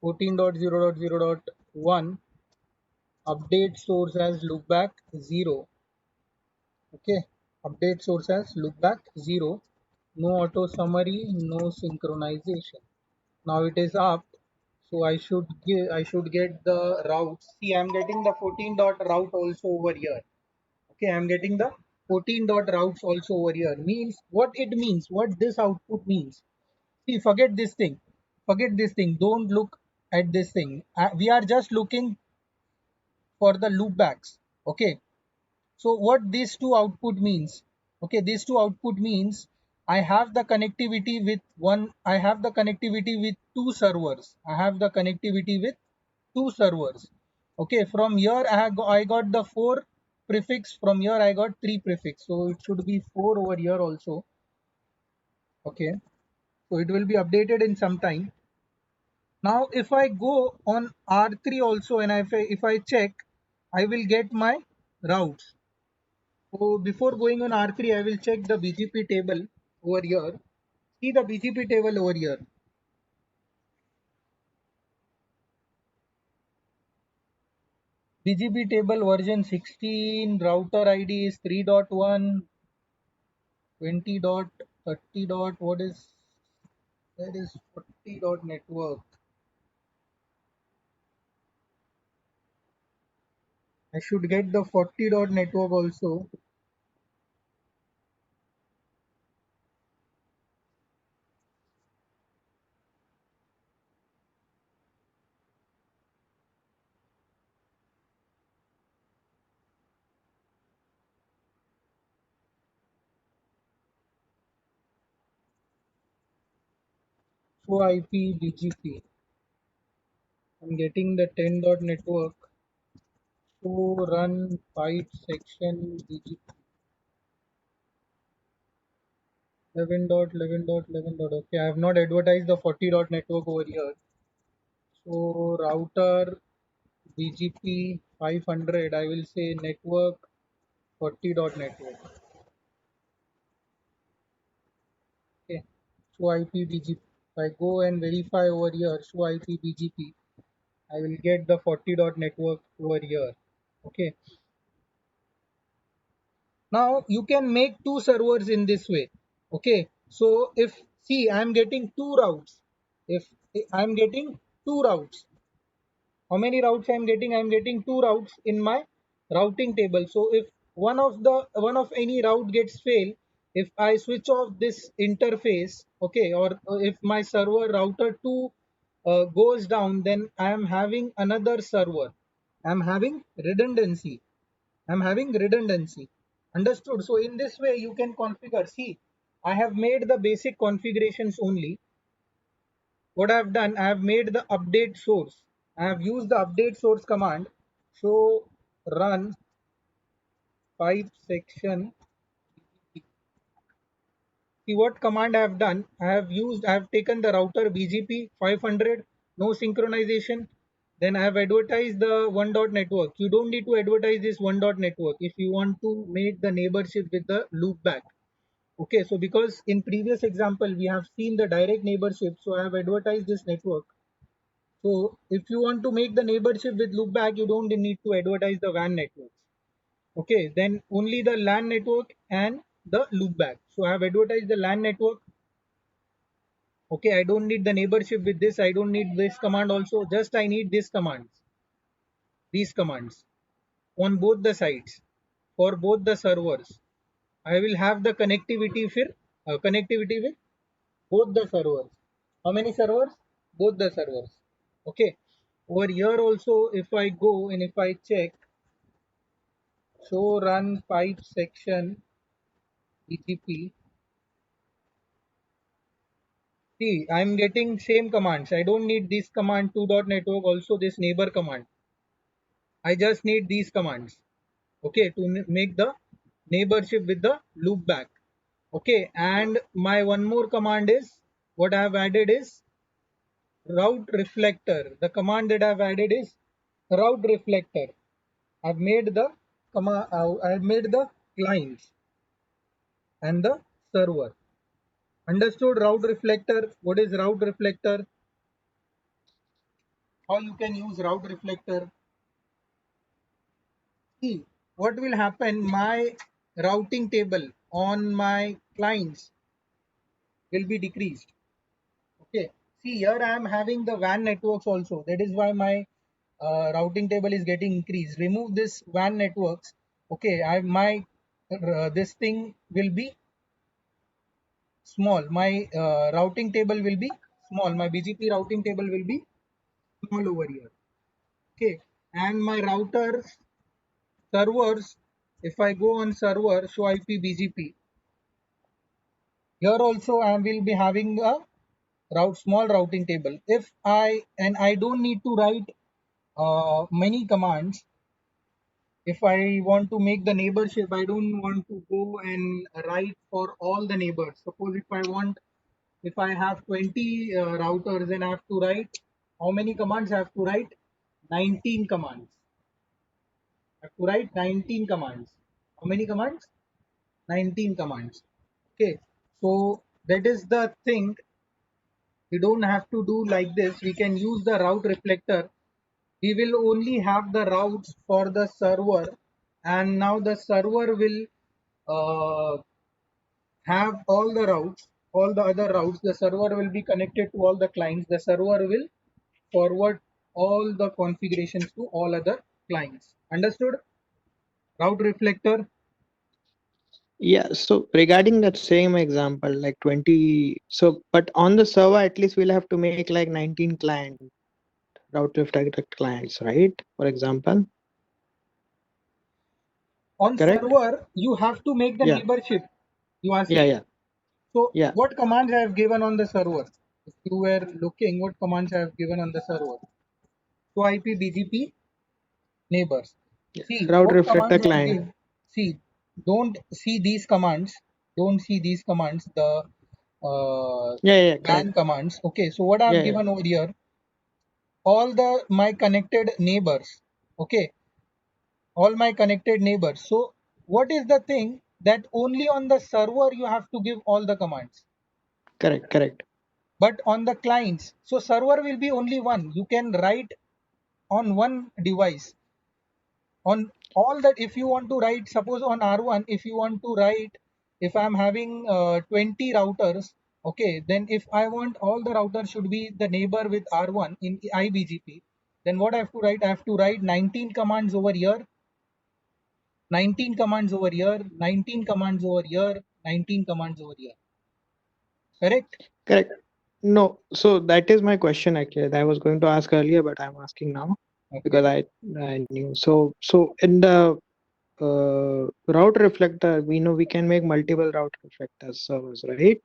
14.0.0.1 update source as loopback 0. Okay, update source as loopback 0. No auto summary, no synchronization. Now it is up. So I should get the route. See, I'm getting the 14 dot route also over here. Okay, I'm getting the 14 dot routes also over here. Means what it means, what this output means. See, forget this thing. Forget this thing. Don't look at this thing. We are just looking for the loopbacks. Okay. So what these two output means? Okay, these two output means I have the connectivity with one. I have the connectivity with two servers. I have the connectivity with two servers. Okay, from here I got the four prefix. From here I got three prefix. So it should be four over here also. Okay, so it will be updated in some time. Now if I go on R3 also and if I check, I will get my routes. So before going on R3, I will check the BGP table over here. See the BGP table over here. BGP table version 16, router ID is 3.1, 20 dot, 30 dot, what is, that is 40 dot network. I should get the 40 dot network also. So IP BGP. I'm getting the 10 dot network. So run pipe section BGP. 11 dot 11 dot 11 dot. Okay, I have not advertised the 40 dot network over here. So router BGP 500, I will say network 40 dot network. show IP BGP. If I go and verify over here, show IP BGP, I will get the 40 dot network over here. Okay. Now you can make two servers in this way. Okay. So if see I'm getting two routes. If I'm getting two routes, how many routes I'm getting? I'm getting two routes in my routing table. So if one of any route gets failed, if I switch off this interface, okay, or if my server router 2 goes down, then I am having another server. I'm having redundancy. I'm having redundancy. Understood? So in this way you can configure. See, I have made the basic configurations only. What I've done, I have made the update source. I have used the update source command. So run pipe section. See what command I have done. I have taken the router BGP 500, no synchronization. Then I have advertised the one dot network. You don't need to advertise this one dot network if you want to make the neighborship with the loopback. Okay, so because in previous example we have seen the direct neighborship, so I have advertised this network. So if you want to make the neighborship with loopback, you don't need to advertise the WAN networks. Okay, then only the LAN network and the loopback. So I have advertised the LAN network. Okay, I don't need the neighborship with this. I don't need this command also. Just I need this commands. These commands on both the sides for both the servers. I will have the connectivity with both the servers. How many servers? Both the servers. Okay. Over here also, if I go and if I check, show run pipe section BGP. See, I'm getting same commands. I don't need this command 2 dot network, also this neighbor command. I just need these commands. Okay, to make the neighborship with the loopback. Okay, and my one more command is what I have added is route reflector. The command that I've added is route reflector. I've made the command. I've made the clients and the server. Understood? Route reflector. What is route reflector? How you can use route reflector? See what will happen. My routing table on my clients will be decreased. Okay. See here I am having the WAN networks also. That is why my routing table is getting increased. Remove this WAN networks. Okay. My this thing will be small. My routing table will be small. My BGP routing table will be small over here. Okay. And my routers servers. If I go on server show IP BGP, here also I will be having a small routing table. If I don't need to write many commands. If I want to make the neighborship, I don't want to go and write for all the neighbors. Suppose if I have 20 routers, then I have to write how many commands? I have to write 19 commands. I have to write 19 commands. How many commands? 19 commands. Okay, so that is the thing. We don't have to do like this. We can use the route reflector. We will only have the routes for the server, and now the server will uh, have all the routes, all the other routes. The server will be connected to all the clients. The server will forward all the configurations to all other clients. Understood? Route reflector. Yeah, so regarding that same example, like 20, so but on the server, at least we'll have to make like 19 route reflector clients, right? For example, On correct? server, you have to make the Yeah, neighborship. You are yeah, saying. yeah, So yeah. what commands I have given on the server? If you were looking, what commands I have given on the server? So IP BGP neighbors. Yeah. See Route what reflector commands I client. give. See, don't see these commands. Don't see these commands. The Yeah, yeah, yeah, correct. WAN commands. Okay, so what I have Yeah, yeah. given over here, all the my connected neighbors. Okay, all my connected neighbors. So what is the thing that only on the server you have to give all the commands? Correct. But on the clients, so server will be only one. You can write on one device. On all that, if you want to write, suppose on R1, if you want to write, if I'm having 20 routers, okay, then if I want all the routers should be the neighbor with R1 in IBGP, then what I have to write? I have to write 19 commands over here, 19 commands over here, 19 commands over here, 19 commands over here. Correct? No, so that is my question actually. That I was going to ask earlier, but I'm asking now because Okay. I knew. So in the route reflector, we know we can make multiple route reflector servers, right?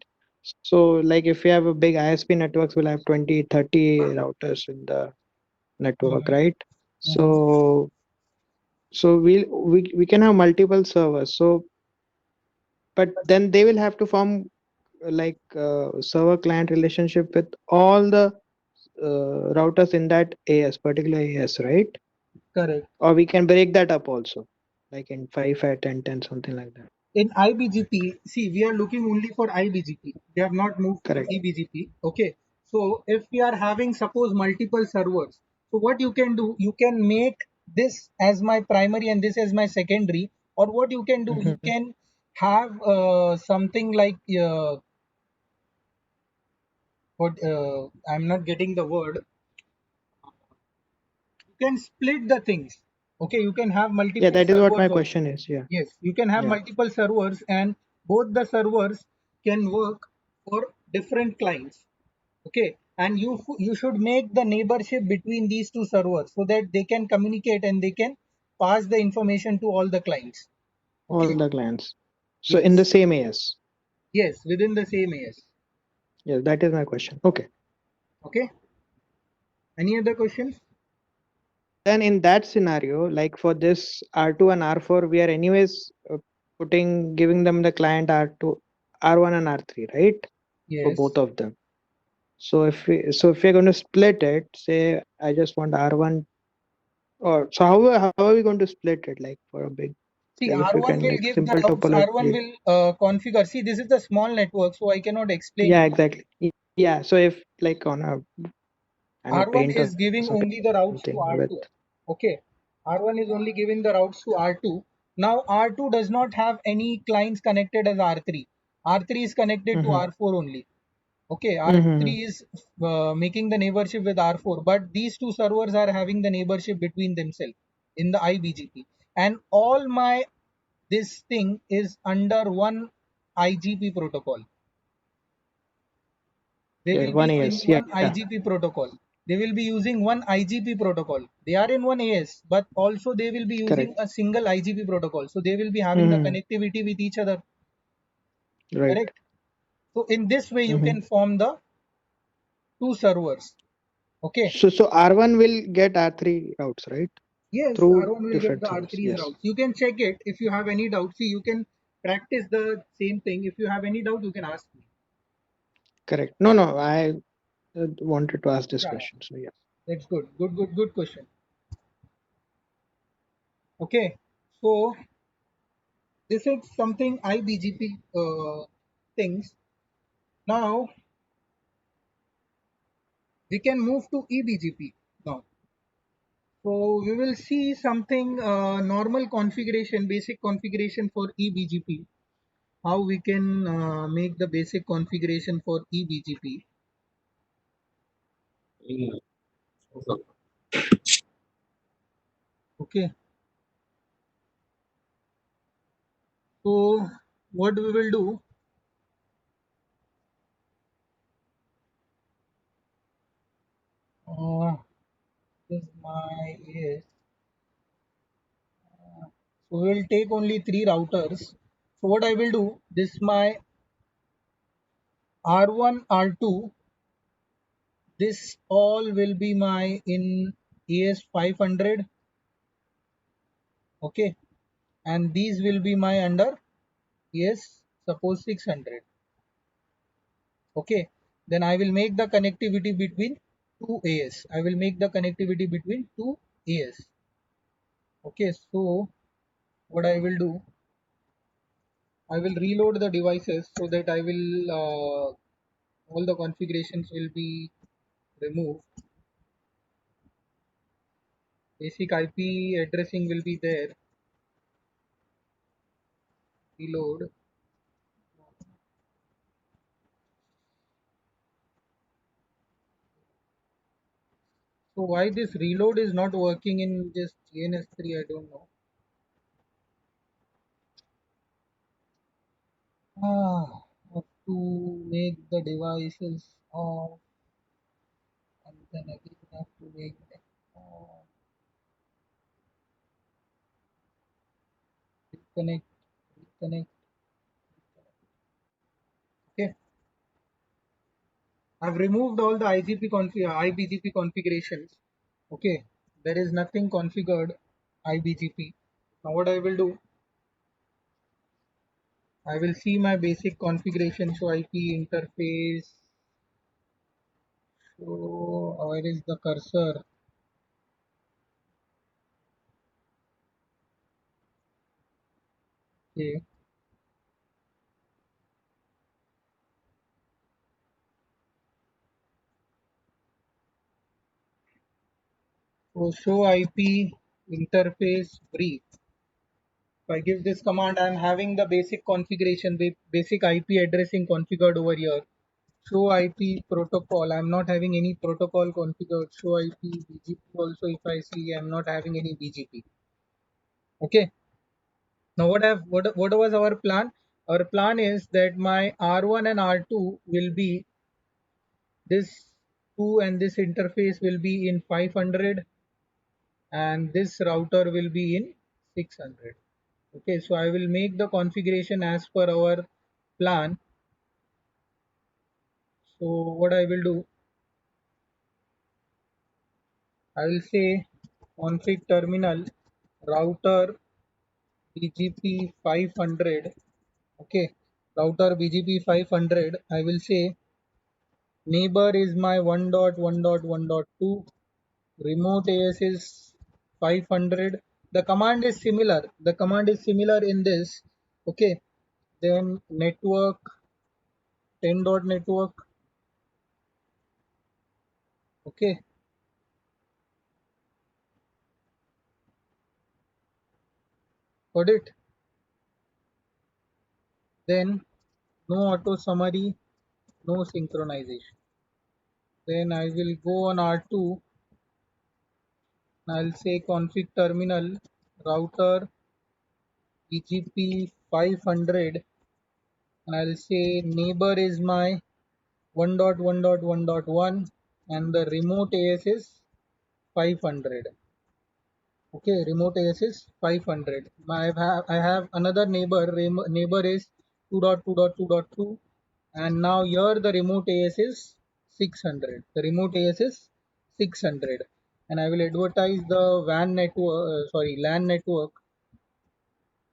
So like if we have a big ISP networks, we'll have 20, 30 routers in the network, Mhm, right? mhm. So we can have multiple servers. So but then they will have to form like server client relationship with all the routers in that AS, particular AS, right? Correct. Or we can break that up also, like in 5, 5, 10, 10, something like that. In IBGP, see, we are looking only for IBGP. We have not moved for Correct. EBGP. Okay. So if we are having, suppose, multiple servers, so what you can do, you can make this as my primary and this as my secondary. Or what you can do, you Mhm. can have something like what I'm not getting the word. You can split the things. Okay, you can have Yeah, multiple that is what my servers also. question is. Yeah. Yes, you can have Yeah. multiple servers, and both the servers can work for different clients. Okay, and you should make the neighborship between these two servers so that they can communicate and they can pass the information to all the clients. All Okay. the clients. So in the Yes. same AS. Yes, within the same AS. Yeah, that is my question. Okay. Okay. Any other questions? Then in that scenario, like for this R2 and R4, we are anyways giving them the client R2, R1 and R3, right? For both Yes. of them. So if we're going to split it, say I just want R1, or so how are we going to split it, like for a big, See, like if you R1 can will like give the simple routes. R1 topology. will configure. See, this is a small network, so I cannot explain Yeah, you. exactly. Yeah, so if like on a, I'm a R1 paint or is giving only the routes to something with, R2. Okay. R1 is only giving the routes to R2. Now R2 does not have any clients connected as R3. R3 is connected to mm-hmm, R4 only. Okay. mm-hmm, R3 is making the neighborship with R4, but these two servers are having the neighborship between themselves in the IBGP. And all my this thing is under one IGP protocol. They yeah, will one be in AS, one yeah, IGP protocol. They will be using one IGP protocol. They are in one AS, but also they will be using correct. a single IGP protocol. So they will be having the Mm-hmm, connectivity with each other. right. Correct. So in this way, you Mm-hmm. can form the two servers. Okay. So R1 will get R3 routes, right? Yes, Through R1 will get different the servers. R3's Yes, routes. You can check it if you have any doubt. See, you can practice the same thing. If you have any doubt, you can ask me. correct. No, I wanted to ask this Yeah, question. So yeah. that's good. Good question. Okay. So this is something IBGP things. Now we can move to EBGP now. So we will see something normal configuration, basic configuration for EBGP. How we can make the basic configuration for EBGP. Mm. So, Okay. So what we will do? This is my yes. So we will take only three routers. So what I will do? This my R1, R2. This all will be my in AS500. Okay, and these will be my under AS suppose 600. Okay, then I will make the connectivity between two AS. I will make the connectivity between two AS. Okay, so what I will do, I will reload the devices so that I will all the configurations will be removed. Basic IP addressing will be there. Reload. So why this reload is not working in just GNS3, I don't know. Have to make the devices off, and then again have to make them on. Reconnect, reconnect. Okay, I've removed all the IBGP configurations. Okay, there is nothing configured IBGP. Now what I will do, I will see my basic configuration. Show IP interface. So where is the cursor? Okay. So show IP interface brief. If I give this command, I am having the basic configuration, the basic IP addressing configured over here. Show IP protocol. I am not having any protocol configured. Show IP BGP also. If I see, I am not having any BGP. Okay. Now what was our plan? Our plan is that my R1 and R2 will be this 2 and this interface will be in 500 and this router will be in 600. Okay, so I will make the configuration as per our plan. So what I will do, I will say config terminal router BGP 500. Okay, router BGP 500. I will say neighbor is my 1.1.1.2. Remote AS is 500. The command is similar. The command is similar in this. Okay, then network 10 dot network. Okay, got it. Then no auto summary, no synchronization. Then I will go on R2 and I'll say config terminal router BGP 500 and I'll say neighbor is my 1.1.1.1 and the remote AS is 500. Okay, remote AS is 500. I have another neighbor is 2.2.2.2 and now here the remote AS is 600. The remote AS is 600 and I will advertise the WAN network, LAN network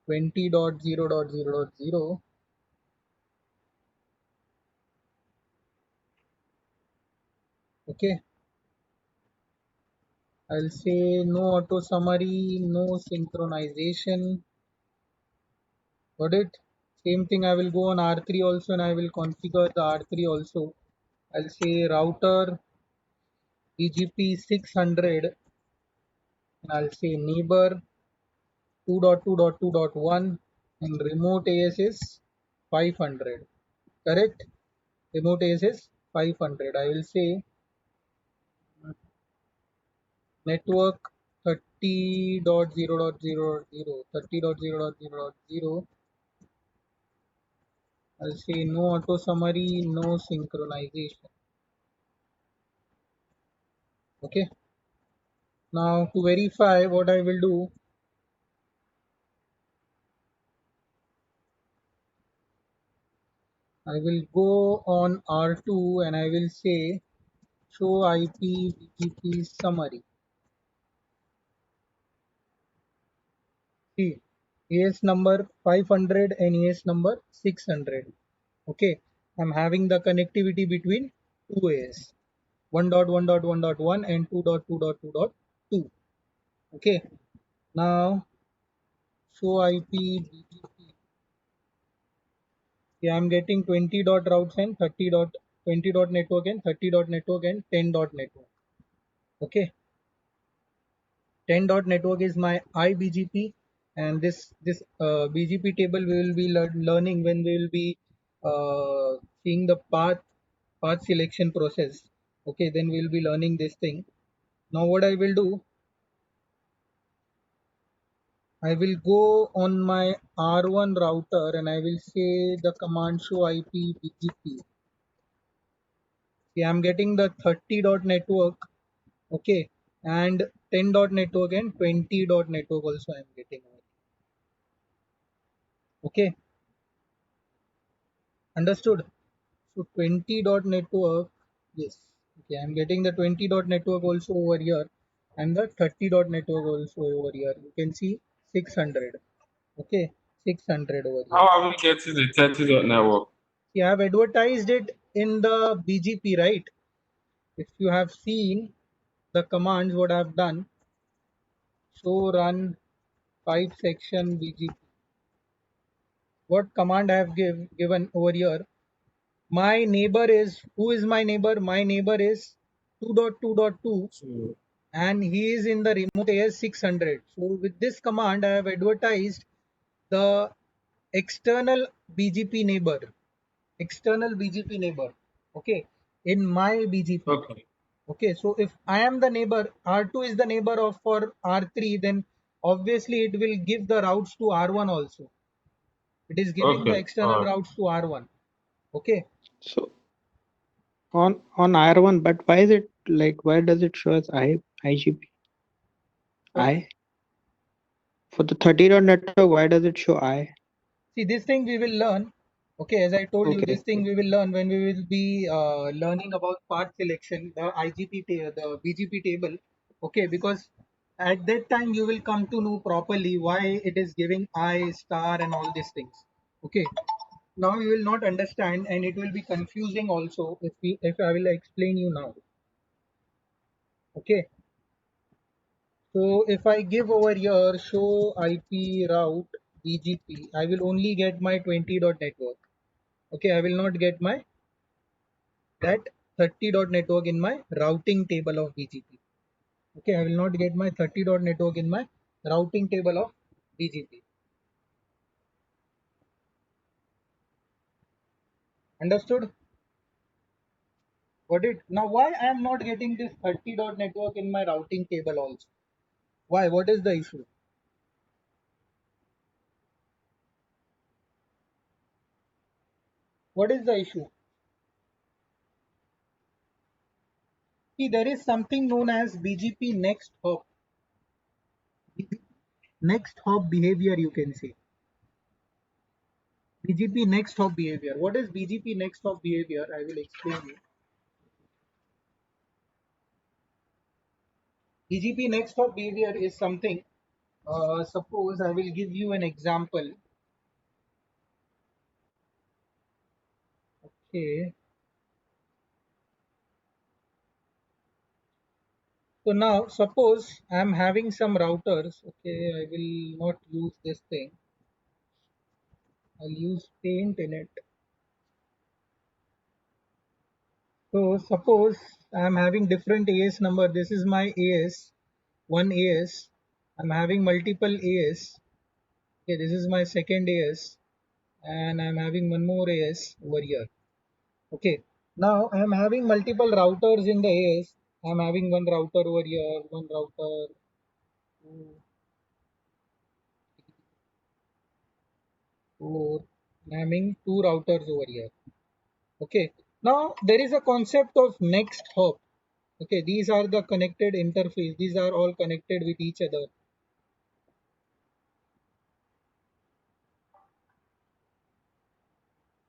20.0.0.0. Okay, I'll say no auto summary, no synchronization. Got it? Same thing, I will go on R3 also and I will configure the R3 also. I'll say router BGP 600 and I'll say neighbor 2.2.2.1 and remote AS is 500. Correct? Remote AS is 500. I will say network 30.0.0.0 30.0.0.0. I'll say no auto summary, no synchronization. Okay. Now to verify, what I will do, I will go on R2 and I will say show IP BGP summary. See, AS number 500 and AS number 600. Okay, I'm having the connectivity between two AS 1.1.1.1 and 2.2.2.2. Okay, now show IP BGP. Yeah, I'm getting 20 dot routes and 30 dot 20 dot network and 30 dot network and 10 dot network. Okay, 10 dot network is my IBGP, and this BGP table we will be learning when we will be seeing the path selection process. Okay, then we will be learning this thing. Now what I will do, I will go on my R1 router and I will say the command show IP BGP. See, I'm getting the 30 dot network, okay, and 10 dot network and 20 dot network also I'm getting. Okay, understood. So 20 dot network, yes. Okay, I'm getting the 20 dot network also over here and the 30 dot network also over here. You can see 600. Okay, 600 over here. How are we getting the 30 dot network? See, I have advertised it in the BGP, right? If you have seen the commands, what I've done, show run 5 section BGP. What command I have given over here? My neighbor is, who is my neighbor? My neighbor is 2.2.2 So, and he is in the remote AS 600. So with this command, I have advertised the external BGP neighbor, okay, in my BGP. okay. Okay, so if I am the neighbor, R2 is the neighbor of for R3, then obviously it will give the routes to R1 also. It is giving the Okay. external routes to R1. Okay, So on R1, but why is it like, why does it show as IGP? sorry. I for the 30 dot network, why does it show I? See, this thing we will learn. Okay, as I told you, this Okay. thing we will learn when we will be learning about path selection, the the BGP table. Okay, because at that time you will come to know properly why it is giving I star and all these things. Okay, now you will not understand and it will be confusing also if I will explain you now. Okay, so if I give over here show IP route BGP, I will only get my 20 dot network. Okay, I will not get my that 30 dot network in my routing table of BGP. Okay, I will not get my 30 dot network in my routing table of BGP. Understood? Got it? Now why I am not getting this 30 dot network in my routing table also? Why? What is the issue? What is the issue? See, there is something known as BGP next hop. Next hop behavior, you can say. BGP next hop behavior. What is BGP next hop behavior? I will explain you. BGP next hop behavior is something. Suppose I will give you an example. Okay. So now suppose I am having some routers. Okay, I will not use this thing. I'll use paint in it. So suppose I am having different AS number. This is my AS, one AS. I'm having multiple AS. Okay, this is my second AS, and I'm having one more AS over here. Okay, now I am having multiple routers in the AS. I'm having one router over here, one router, two, four. I'm having two routers over here. Okay, now there is a concept of next hop. Okay, these are the connected interface. These are all connected with each other.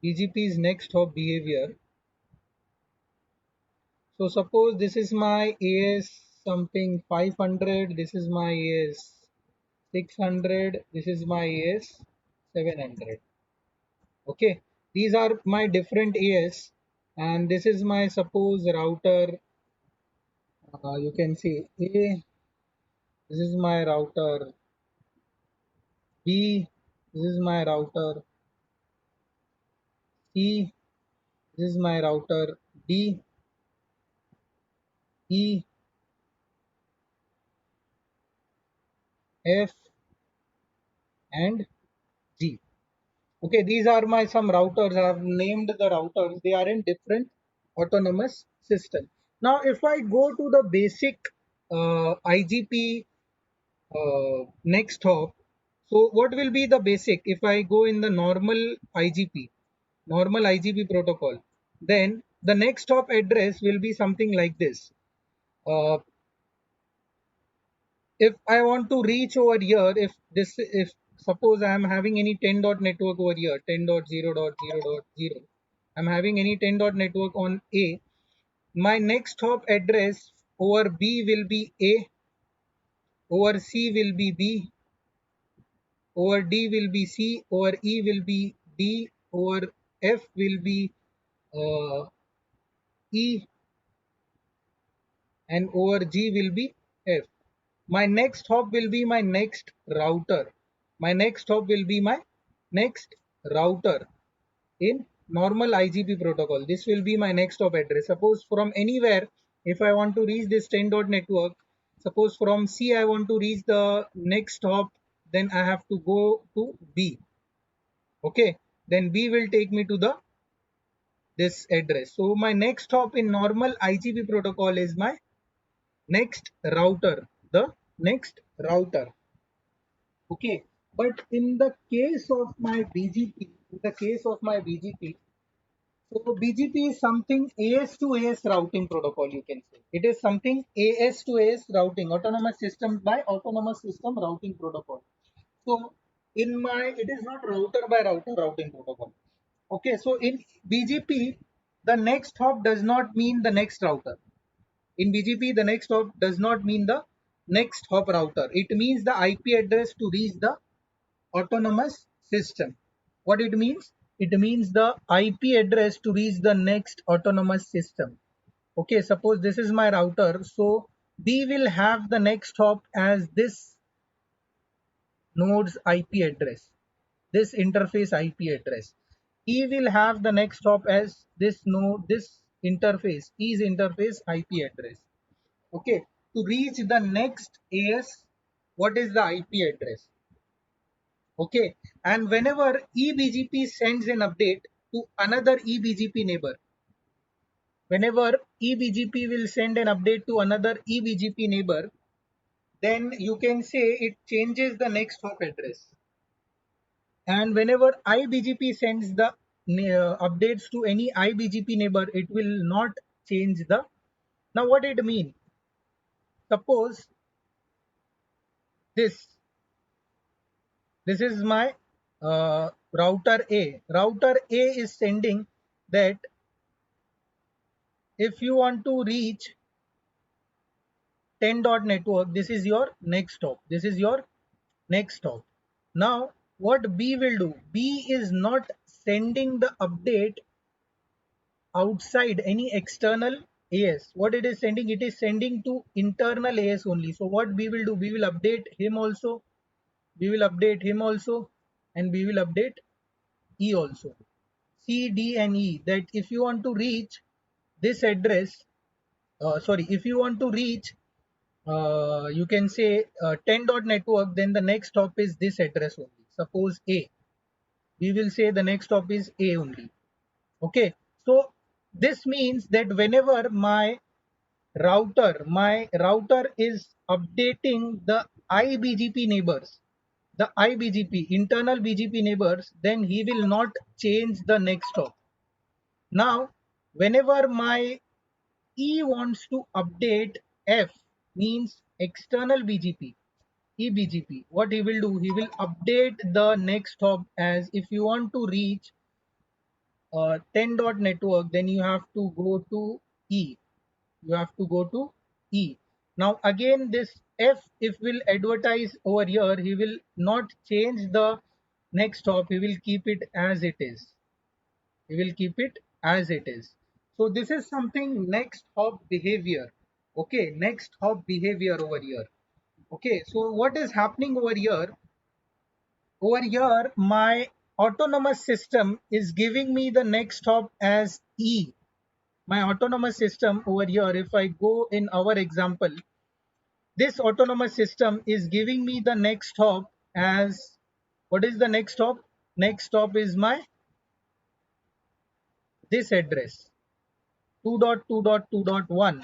BGP's next hop behavior. So suppose this is my AS something 500. This is my AS 600. This is my AS 700. Okay, these are my different AS, and this is my suppose router. You can see A. This is my router B. This is my router C. This is my router D, E, F, and G. Okay, these are my some routers. I have named the routers. They are in different autonomous system. Now, if I go to the basic IGP next hop, so what will be the basic? If I go in the normal IGP protocol, then the next hop address will be something like this. If I want to reach over here, if suppose I am having any 10 dot network over here, 10.0.0.0, I'm having any 10 dot network on A, my next hop address over B will be A, over C will be B, over D will be C, over E will be D, over F will be E, and over G will be F. My next hop will be my next router. My next hop will be my next router in normal IGP protocol. This will be my next hop address. Suppose from anywhere, if I want to reach this 10 dot network, suppose from C I want to reach the next hop, then I have to go to B. Okay, then B will take me to the this address. So my next hop in normal IGP protocol is my next router, the next router. Okay, but in the case of my BGP, so BGP is something AS to AS routing protocol, you can say. It is something AS to AS routing, autonomous system by autonomous system routing protocol. So it is not router by router routing protocol. Okay, so in BGP, the next hop does not mean the next router. In BGP, the next hop does not mean the next hop router. It means the IP address to reach the autonomous system. What it means? It means the IP address to reach the next autonomous system. Okay, suppose this is my router. So B will have the next hop as this node's IP address, this interface IP address. E will have the next hop as this node, this interface, E's interface IP address. Okay, to reach the next AS, what is the IP address? Okay, and whenever eBGP sends an update to another eBGP neighbor, whenever eBGP will send an update to another eBGP neighbor, then you can say it changes the next hop address. And whenever iBGP sends the updates to any iBGP neighbor, it will not change the. Now, what it means? Suppose this is my router A. Router A is sending that if you want to reach 10 dot network, this is your next stop. This is your next stop. Now, what B will do? B is not sending the update outside any external AS. What it is sending? It is sending to internal AS only. So what B will do? We will update him also. We will update him also, and we will update E also. C, D, and E. That if you want to reach this address, if you want to reach, you can say 10 dot network, then the next stop is this address only. Suppose A. We will say the next stop is A only. Okay. So this means that whenever my router is updating the iBGP neighbors, the iBGP internal BGP neighbors, then he will not change the next stop. Now, whenever my E wants to update F, means external BGP, eBGP, what he will do? He will update the next hop as if you want to reach 10 dot network, then you have to go to E. You have to go to E. Now again this F, if will advertise over here, he will not change the next hop, he will keep it as it is. He will keep it as it is. So this is something next hop behavior. Okay, next hop behavior over here. Okay, so what is happening over here? Over here, my autonomous system is giving me the next hop as E, my autonomous system over here, if I go in our example, this autonomous system is giving me the next hop as, what is the next hop? Next hop is my this address 2.2.2.1.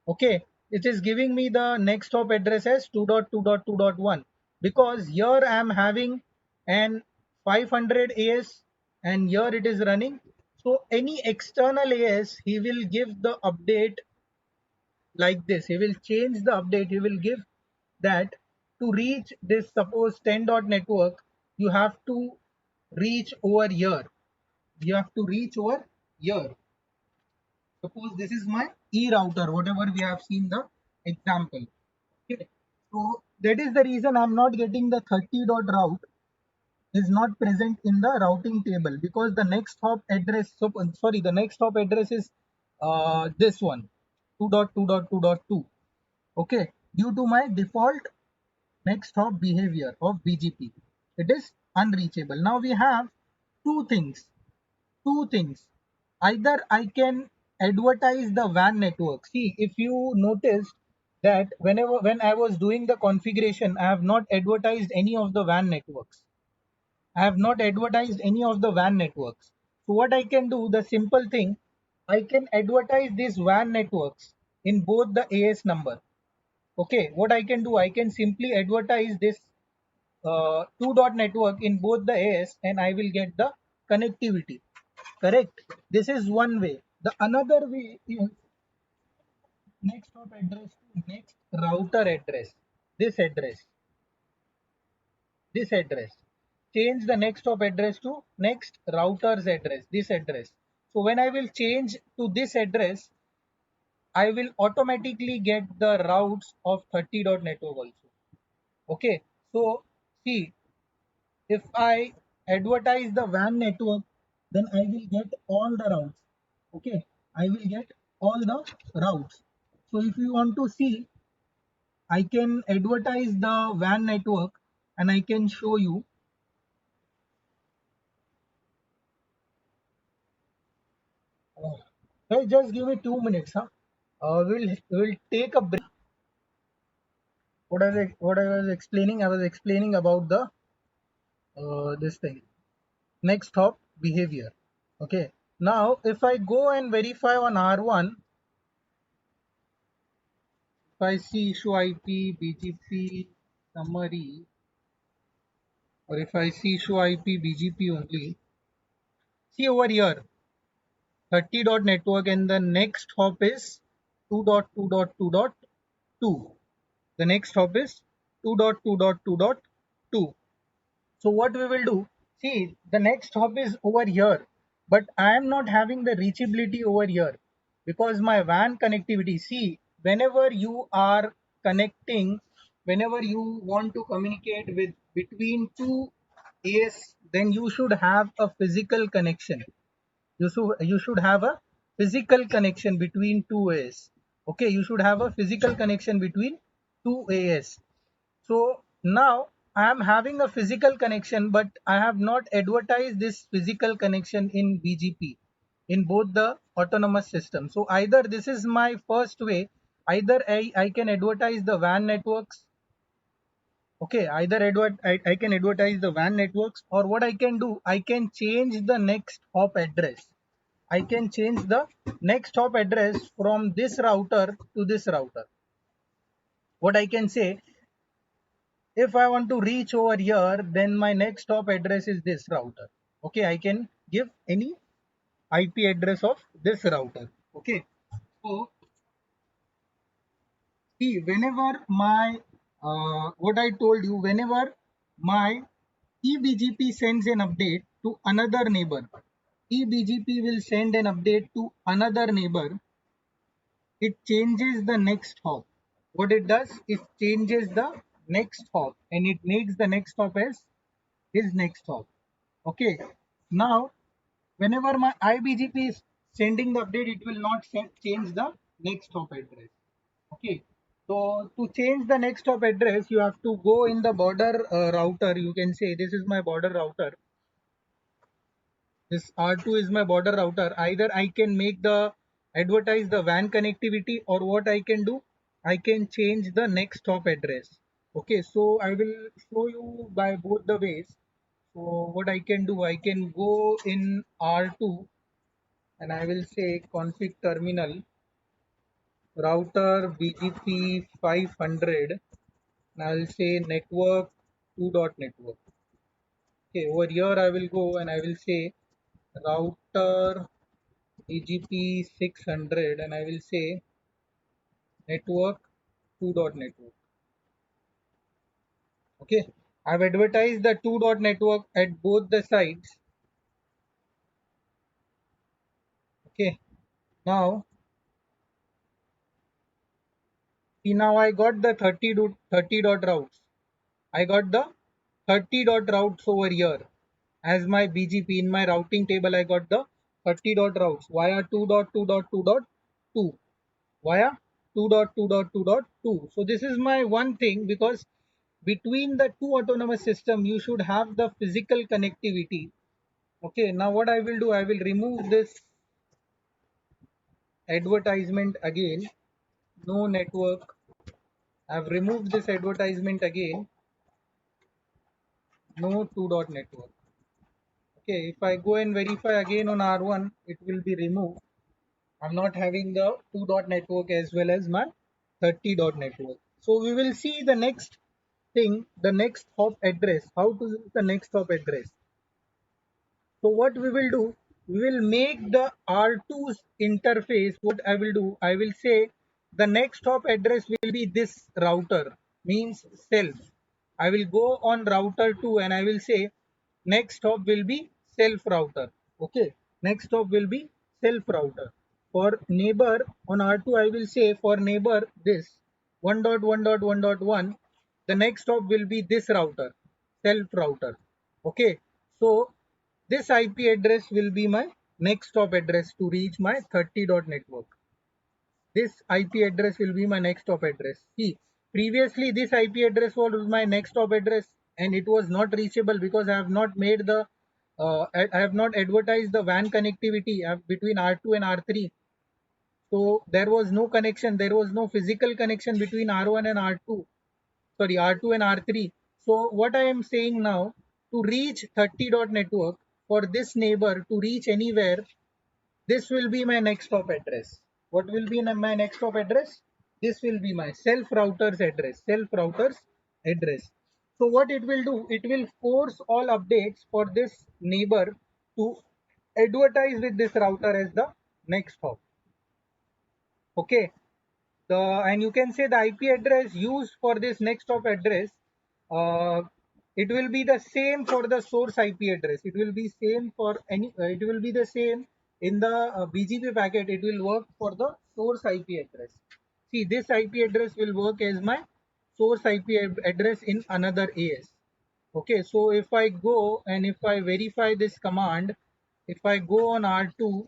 Okay, it is giving me the next hop address as 2.2.2.1 because here I am having an 500 AS and here it is running. So any external AS, he will give the update like this. He will change the update. He will give that to reach this, suppose 10 dot network, you have to reach over here. You have to reach over here. Suppose this is my E router, whatever we have seen the example. Okay. So that is the reason I'm not getting the 30 dot route is not present in the routing table because the next hop address, so sorry, the next hop address is this one 2.2.2.2. Okay, due to my default next hop behavior of BGP, it is unreachable. Now we have two things. Either I can advertise the WAN network. See, if you noticed that when I was doing the configuration, I have not advertised any of the WAN networks. I have not advertised any of the WAN networks. So what I can do, the simple thing, I can advertise these WAN networks in both the AS number. Okay, what I can do, I can simply advertise this 2 dot network in both the AS and I will get the connectivity. Correct. This is one way. The another way is next hop address to next router address. This address. This address. Change the next hop address to next router's address. This address. So when I will change to this address, I will automatically get the routes of 30 dot network also. Okay. So see, if I advertise the WAN network, then I will get all the routes. Okay, I will get all the routes. So if you want to see, I can advertise the WAN network and I can show you. Hey, just give me 2 minutes. Huh? We'll take a break. What I was explaining? I was explaining about the this thing next hop behavior. Okay. Now if I go and verify on R1, if I see issue IP, BGP summary, or if I see issue IP, BGP only, see over here, 30 dot network and the next hop is 2.2.2.2. The next hop is 2.2.2.2. So what we will do, see the next hop is over here, but I am not having the reachability over here because my WAN connectivity, see whenever you are connecting, whenever you want to communicate with between two AS, then you should have a physical connection. You should have a physical connection between two AS. Okay, you should have a physical connection between two AS. So now I am having a physical connection, but I have not advertised this physical connection in BGP in both the autonomous system. So either this is my first way, either I can advertise the WAN networks. Okay, either I can advertise the WAN networks, or what I can do, I can change the next hop address. I can change the next hop address from this router to this router. What I can say, if I want to reach over here, then my next hop address is this router. Okay, I can give any IP address of this router. Okay, so see, whenever my what I told you, whenever my eBGP sends an update to another neighbor, eBGP will send an update to another neighbor. It changes the next hop. What it does, it changes the next hop and it makes the next hop as his next hop. Okay. Now, whenever my iBGP is sending the update, it will not change the next hop address. Okay. So to change the next hop address, you have to go in the border router. You can say this is my border router. This R2 is my border router. Either I can make the advertise the WAN connectivity, or what I can do, I can change the next hop address. Okay, so I will show you by both the ways. So what I can do, I can go in R2 and I will say config terminal router BGP 500 and I will say network 2 dot network. Okay, over here I will go and I will say router BGP 600 and I will say network 2 dot network. Okay, I've advertised the 2 dot network at both the sides. Okay, now see, now I got the 30 dot routes. I got the 30 dot routes over here as my BGP. In my routing table I got the 30 dot routes via 2.2.2.2 via 2.2.2.2. So this is my one thing, because between the two autonomous system you should have the physical connectivity. Okay, now what I will do, I will remove this advertisement again. No network. I've removed this advertisement again. No 2 dot network. Okay, if I go and verify again on R1, it will be removed. I'm not having the 2 dot network as well as my 30 dot network. So we will see the next thing, the next hop address, how to use the next hop address. So what we will do, we will make the R2's interface. What I will do, I will say the next hop address will be this router, means self. I will go on router 2 and I will say next hop will be self router. Okay, next hop will be self router. For neighbor on R2, I will say for neighbor this 1.1.1.1, the next hop will be this router, self router. Okay, so this IP address will be my next hop address to reach my 30 dot network. This IP address will be my next hop address. See, previously this IP address was my next hop address and it was not reachable because I have not made the I have not advertised the WAN connectivity between R2 and R3. So there was no connection. There was no physical connection between R1 and R2. Sorry, R2 and R3. So what I am saying now, to reach 30 dot network, for this neighbor to reach anywhere, this will be my next hop address. What will be my next hop address? This will be my self router's address. Self router's address. So what it will do? It will force all updates for this neighbor to advertise with this router as the next hop. Okay. And you can say the IP address used for this next hop address, uh, it will be the same for the source IP address. It will be same for any. It will be the same in the BGP packet. It will work for the source IP address. See, this IP address will work as my source IP address in another AS. Okay, so if I go and if I verify this command, if I go on R2,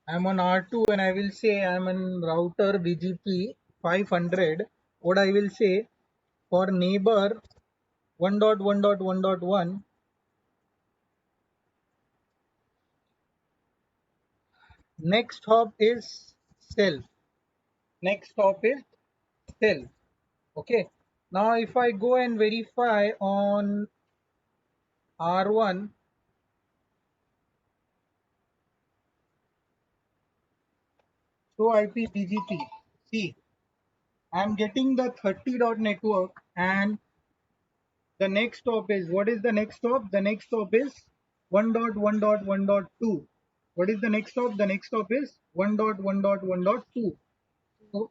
I'm on R2 and I will say I'm on router BGP 500. What I will say, for neighbor 1.1.1.1, next hop is self. Next hop is self. Okay. Now if I go and verify on R1, show IP BGP. See, I'm getting the 30 dot network and the next stop is, what is the next stop? The next stop is 1.1.1.2. What is the next stop? The next stop is 1.1.1.2. So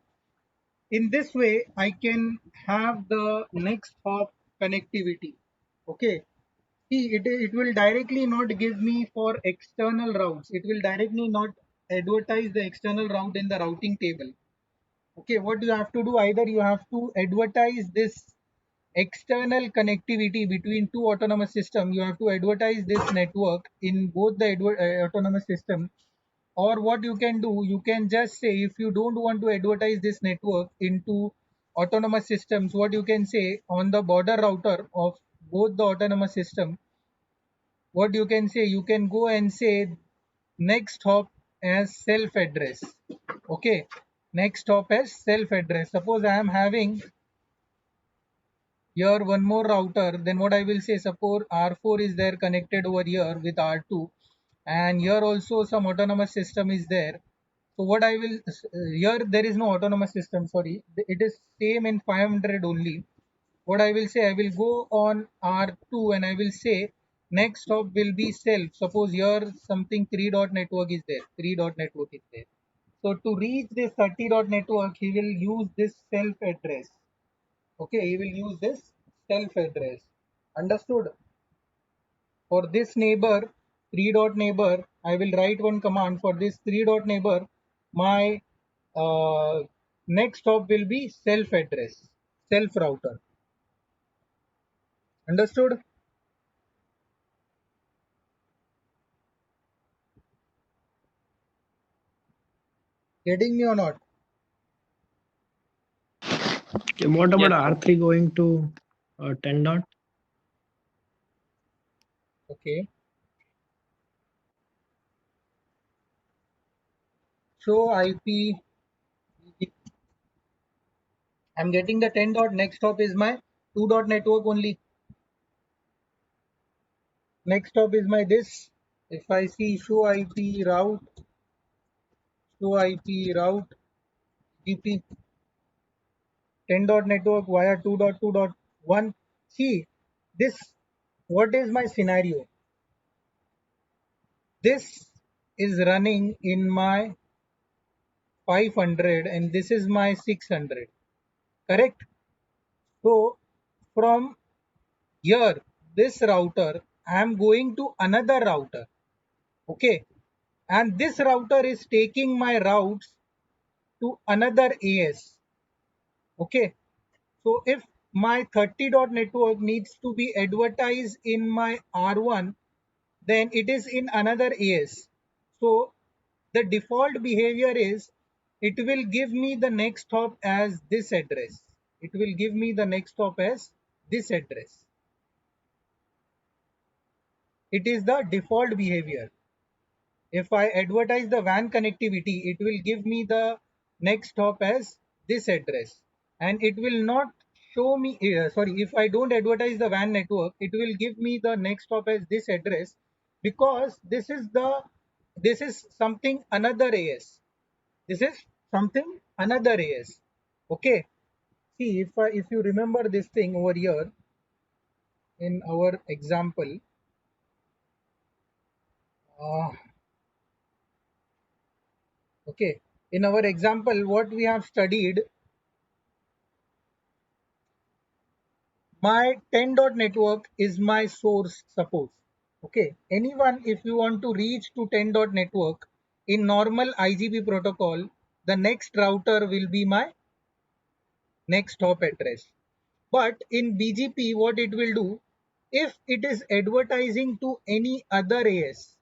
in this way, I can have the next hop connectivity. Okay. See, it will directly not give me for external routes. It will directly not advertise the external route in the routing table. Okay, what you have to do, either you have to advertise this external connectivity between two autonomous systems. You have to advertise this network in both the autonomous system, or what you can do, you can just say, if you don't want to advertise this network into autonomous systems, what you can say, on the border router of both the autonomous system, what you can say, you can go and say next hop as self address. Okay, next hop as self address. Suppose I am having here one more router, then what I will say, suppose R4 is there connected over here with R2, and here also some autonomous system is there. So what I will, here there is no autonomous system, sorry, it is same in 500 only. What I will say, I will go on R2 and I will say next hop will be self. Suppose here something 3 dot network is there, 3 dot network is there. So to reach this 30 dot network, he will use this self address. Okay, he will use this self address. Understood? For this neighbor, 3 dot neighbor, I will write one command for this 3 dot neighbor. My next hop will be self address, self router. Understood? Getting me or not? Okay, what about Yes, sir. R3 going to 10 dot? Okay. Show IP. I'm getting the 10 dot. Next hop is my 2 dot network only. Next hop is my this. If I see show IP route, show IP route, GP 10 dot network via 2.2.1. See this. What is my scenario? This is running in my 500 and this is my 600. Correct? So from here, this router, I am going to another router. Okay. And this router is taking my routes to another AS. Okay. So if my 30 dot network needs to be advertised in my R1, then it is in another AS. So the default behavior is it will give me the next hop as this address. It will give me the next hop as this address. It is the default behavior. If I advertise the WAN connectivity, it will give me the next hop as this address. And it will not show me, sorry, if I don't advertise the WAN network, it will give me the next hop as this address because this is something another AS. This is something another AS. Okay. See, if you remember this thing over here in our example, uh, okay, in our example, what we have studied, my 10 dot network is my source, suppose. Okay, anyone, if you want to reach to 10 dot network in normal IGP protocol, the next router will be my next hop address. But in BGP, what it will do, if it is advertising to any other AS,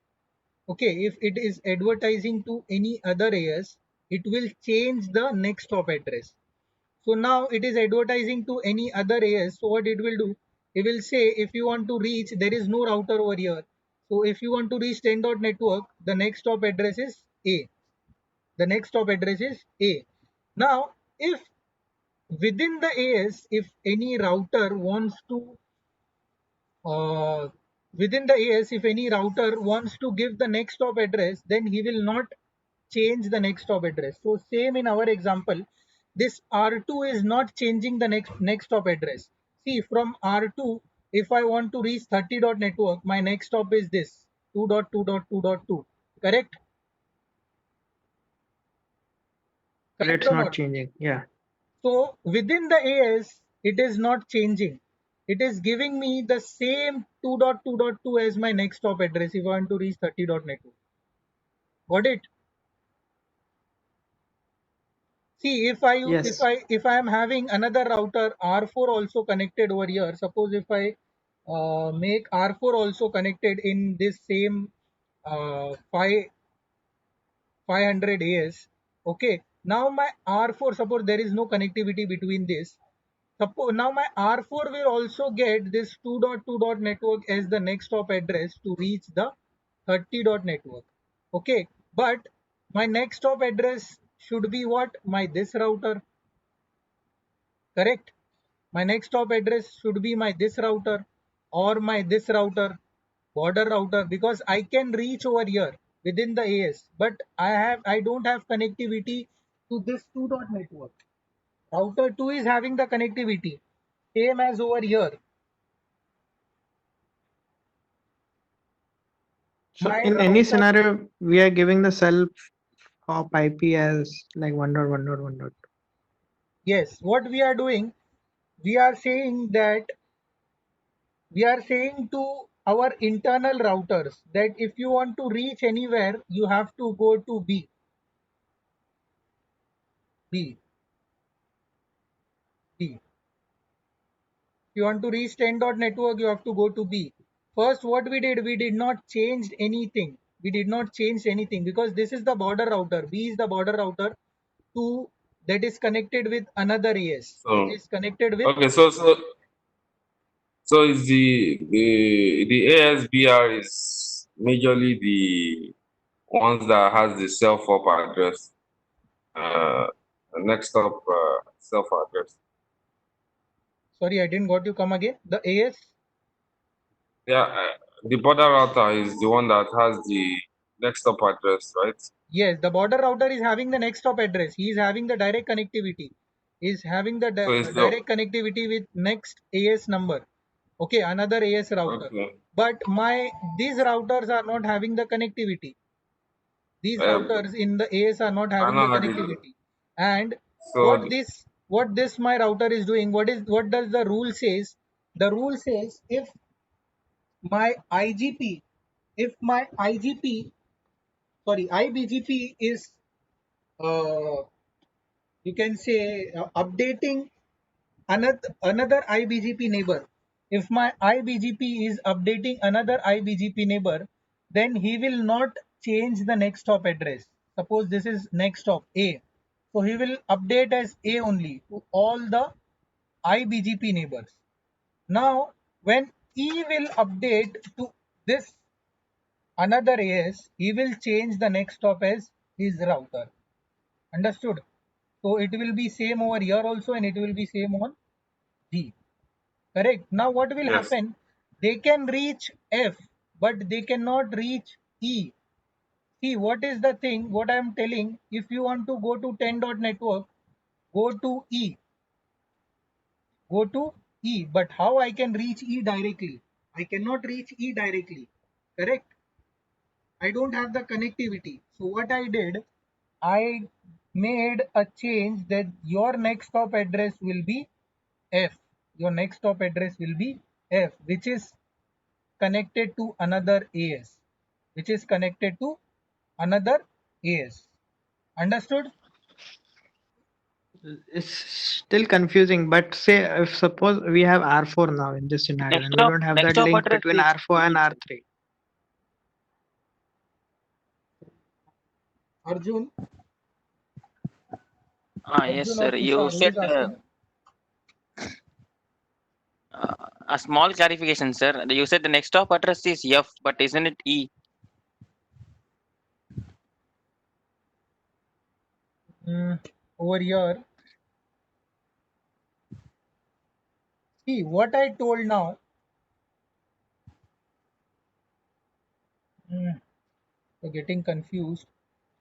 okay, if it is advertising to any other AS, it will change the next hop address. So now it is advertising to any other AS. So what it will do, it will say if you want to reach, there is no router over here. So if you want to reach 10 dot network, the next hop address is A. The next hop address is A. Now, if within the AS, if any router wants to uh, within the AS, if any router wants to give the next hop address, then he will not change the next hop address. So same in our example, this R2 is not changing the next hop address. See, from R2, if I want to reach 30 dot network, my next hop is this 2.2.2.2. Correct? But Correct it's or not not? changing. Yeah. So within the AS, it is not changing. It is giving me the same 2.2.2 as my next hop address if I want to reach 30 dot network. Got it? See, Yes. if I am having another router R4 also connected over here, suppose if I make R4 also connected in this same 500 AS, okay. Now my R4, suppose there is no connectivity between this. Suppose now my R4 will also get this 2.2 network as the next hop address to reach the 30 network. Okay, but my next hop address should be what? My this router, correct? My next hop address should be my this router or my this router, border router, because I can reach over here within the AS, but I don't have connectivity to this 2 network. Router 2 is having the connectivity, same as over here. So My in any router, scenario, we are giving the self hop IP as like 1.1.1. yes, what we are doing, we are saying that we are saying to our internal routers that if you want to reach anywhere, you have to go to B. If you want to reach 10 network, you have to go to B. First, what we did not change anything. We did not change anything because this is the border router. B is the border router to that is connected with another AS. That So is connected with, okay, so is the ASBR is majorly the ones that has the self up address, uh, next up self address. sorry, I didn't got you, come again. The AS, Yeah, the border router is the one that has the next up address, right? yes, the border router is having the next hop address. He is having the direct connectivity. Is having the So it's the direct connectivity with next AS number. Okay, another AS router. okay. But these routers are not having the connectivity. These Uh, routers in the AS are not I having the know how to do. connectivity. And So what this my router is doing, what does the rule says? The rule says my IGP, if my IGP, sorry, IBGP is you can say updating another IBGP neighbor. If my IBGP is updating another IBGP neighbor, then he will not change the next hop address. Suppose this is next hop A. So he will update as A only to all the IBGP neighbors. Now, when E will update to this another AS, he will change the next hop as his router. Understood? So it will be same over here also and it will be same on G. Correct. Now what will yes. happen? They can reach F, but they cannot reach E. See, what is the thing? What I am telling, if you want to go to 10 network, go to E. Go to E. But how I can reach E directly? I cannot reach E directly. Correct? I don't have the connectivity. So what I did, I made a change that your next hop address will be F. Your next hop address will be F, which is connected to another AS, which is connected to another AS. Understood? It's still confusing, but say if suppose we have R4 now in this scenario and we don't have Next that hop link address between is R4 and R3. Arjun, yes, Arjun or sir. You Tushar, who said is asking? a small clarification, sir. You said the next stop address is F, but isn't it E? Over here, see what I told now. You're getting confused.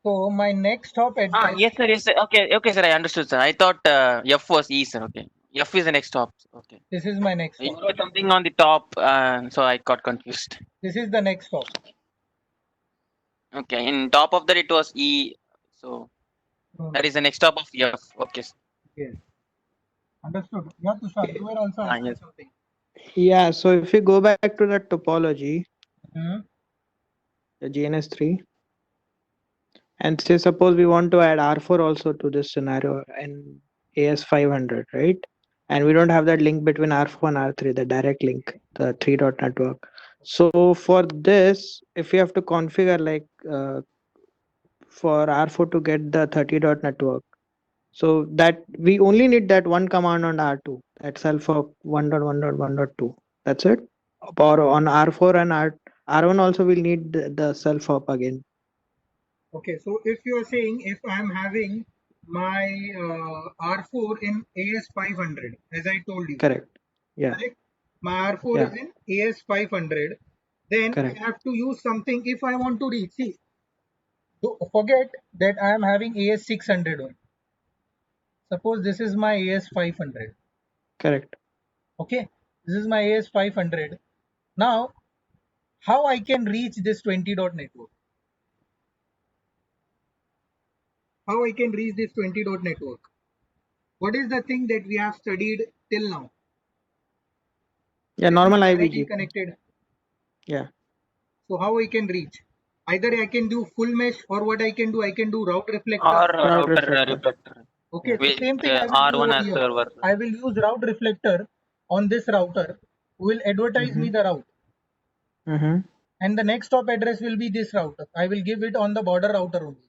So my next hop address, Yes, sir. Yes, sir. Okay, okay, sir. I understood, sir. I thought F was E, sir. Okay, F is the next stop. Okay, this is my next you hop. wrote something on the top, so I got confused. This is the next hop. Okay, in top of that it was E, so No, that no. is the next stop of F. Okay, sir. Yes. Understood. Yeah, Tushar, you were also asking Yes. something. Yeah, so if we go back to the topology, Hmm. the GNS3, and say suppose we want to add R4 also to this scenario in AS500, right? And we don't have that link between R4 and R3, the direct link, the 3 network. So for this, if we have to configure like for R4 to get the 30 network, So that we only need that one command on R2, that self hop 1.1.1.2. That's it. Or on R4 and R1 also we'll need the self hop again. Okay, so if you are saying if I am having my R4 in AS500, as I told you, Correct. Yeah. correct? My R4 Yeah. is in AS500, then I Correct. have to use something if I want to reach. See, forget that I am having AS600 on. Suppose this is my AS500. Correct. Okay, this is my AS500. Now, how I can reach this 20 dot network? How I can reach this 20 dot network? What is the thing that we have studied till now? Yeah. This is Normal directly IBGP. connected. Yeah. So how I can reach? Either I can do full mesh, or what I can do route reflector. Or Route router reflector. reflector Okay, Yeah. so with same thing I will do R1 over as here. server. I will use route reflector on this router, who will advertise me Mm-hmm. the route. Mm-hmm. And the next stop address will be this router. I will give it on the border router only.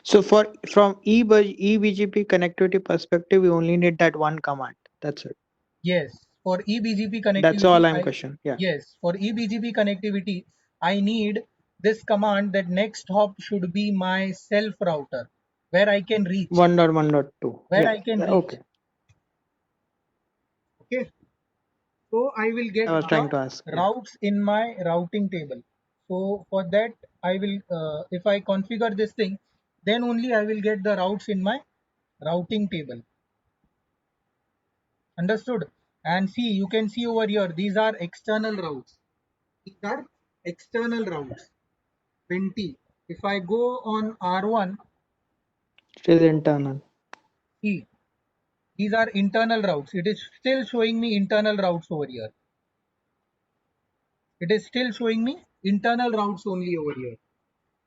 So from eBGP connectivity perspective, we only need that one command. That's it. Yes, for eBGP That's connectivity, all I'm questioning. Yeah. yes, for eBGP connectivity, I need this command that next hop should be my self router, where I can reach. 1.1.2. Where Yeah. I can Yeah. reach. Okay. Okay. So I will get I was trying to the ask. Yeah. routes in my routing table. So for that, I will, if I configure this thing, then only I will get the routes in my routing table. Understood? And see, you can see over here, these are external routes. These are external routes. 20. If I go on R1, It is internal. see, these are internal routes. It is still showing me internal routes over here. It is still showing me internal routes only over here.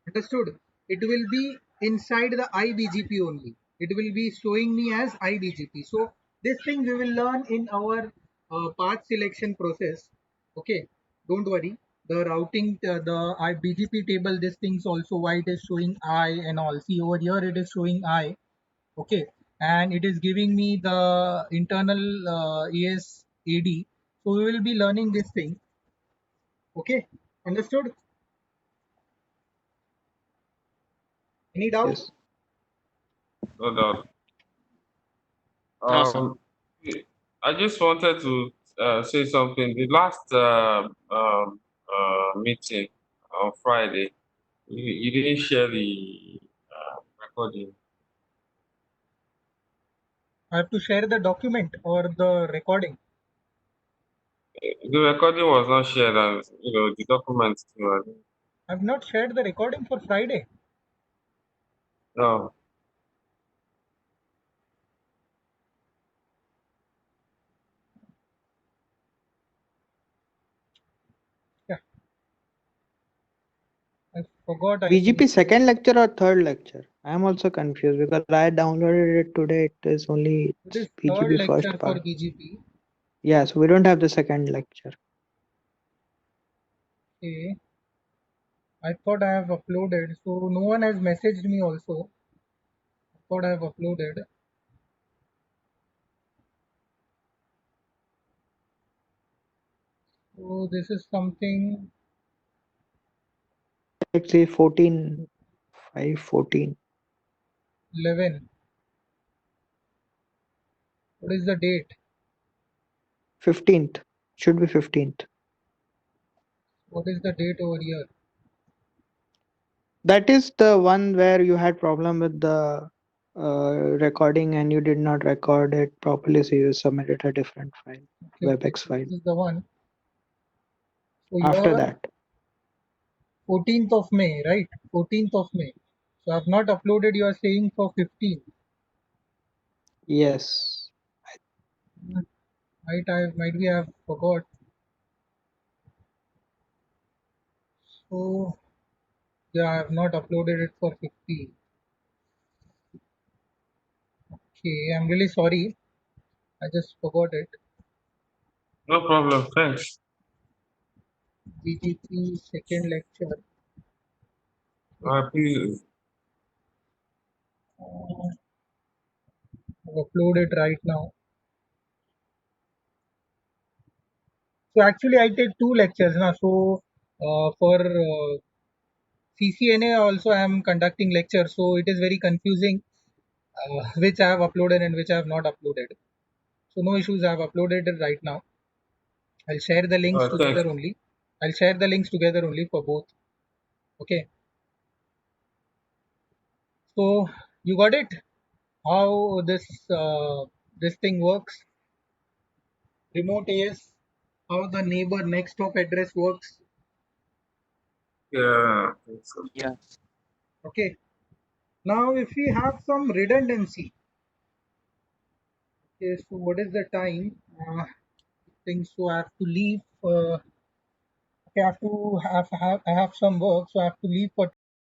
Understood? It will be inside the IBGP only. It will be showing me as IBGP. So this thing we will learn in our path selection process. Okay, don't worry. The routing, the IBGP table, this thing's also why it is showing I and all. See over here, it is showing I. Okay, and it is giving me the internal ASAD. So we will be learning this thing. Okay, understood? Any doubt? Yes. No doubt. No, sir. I just wanted to say something. The last meeting on Friday, you didn't share the recording. I have to share the document or the recording. The recording was not shared, and the documents too. I have not shared the recording for Friday. No. Yeah, I forgot. I BGP think. second lecture or third lecture? I'm also confused because I downloaded it today. It is only It is third BGP lecture first for part. BGP. Yeah, so we don't have the second lecture. Okay. I thought I have uploaded. So no one has messaged me also. I thought I have uploaded. So this is something Let's say 14, 5:14, 11. What is the date? 15th. Should be 15th. What is the date over here? That is the one where you had problem with the recording and you did not record it properly, so you submitted a different file, Okay, okay. WebEx So file. this is the one. So After your that, 14th of May, right? 14th of May. So I have not uploaded. You are saying for 15th. yes. Might be I have forgot. So yeah, I have not uploaded it for 50. Okay, I'm really sorry. I just forgot it. No problem. Thanks. BGP second lecture. Please I've uploaded right now. So actually, I take two lectures now. So for CCNA also I am conducting lectures. So it is very confusing which I have uploaded and which I have not uploaded. So no issues. I have uploaded it right now. I'll share the links Thank together only. I'll share the links together only for both. Okay. So you got it? How this thing works? Remote AS. How the neighbor next top address works? Yeah. I think so. Yeah. Okay. Now if we have some redundancy. Okay. So what is the time? Think so. I have to leave. Okay, I have to I have some work, so I have to leave for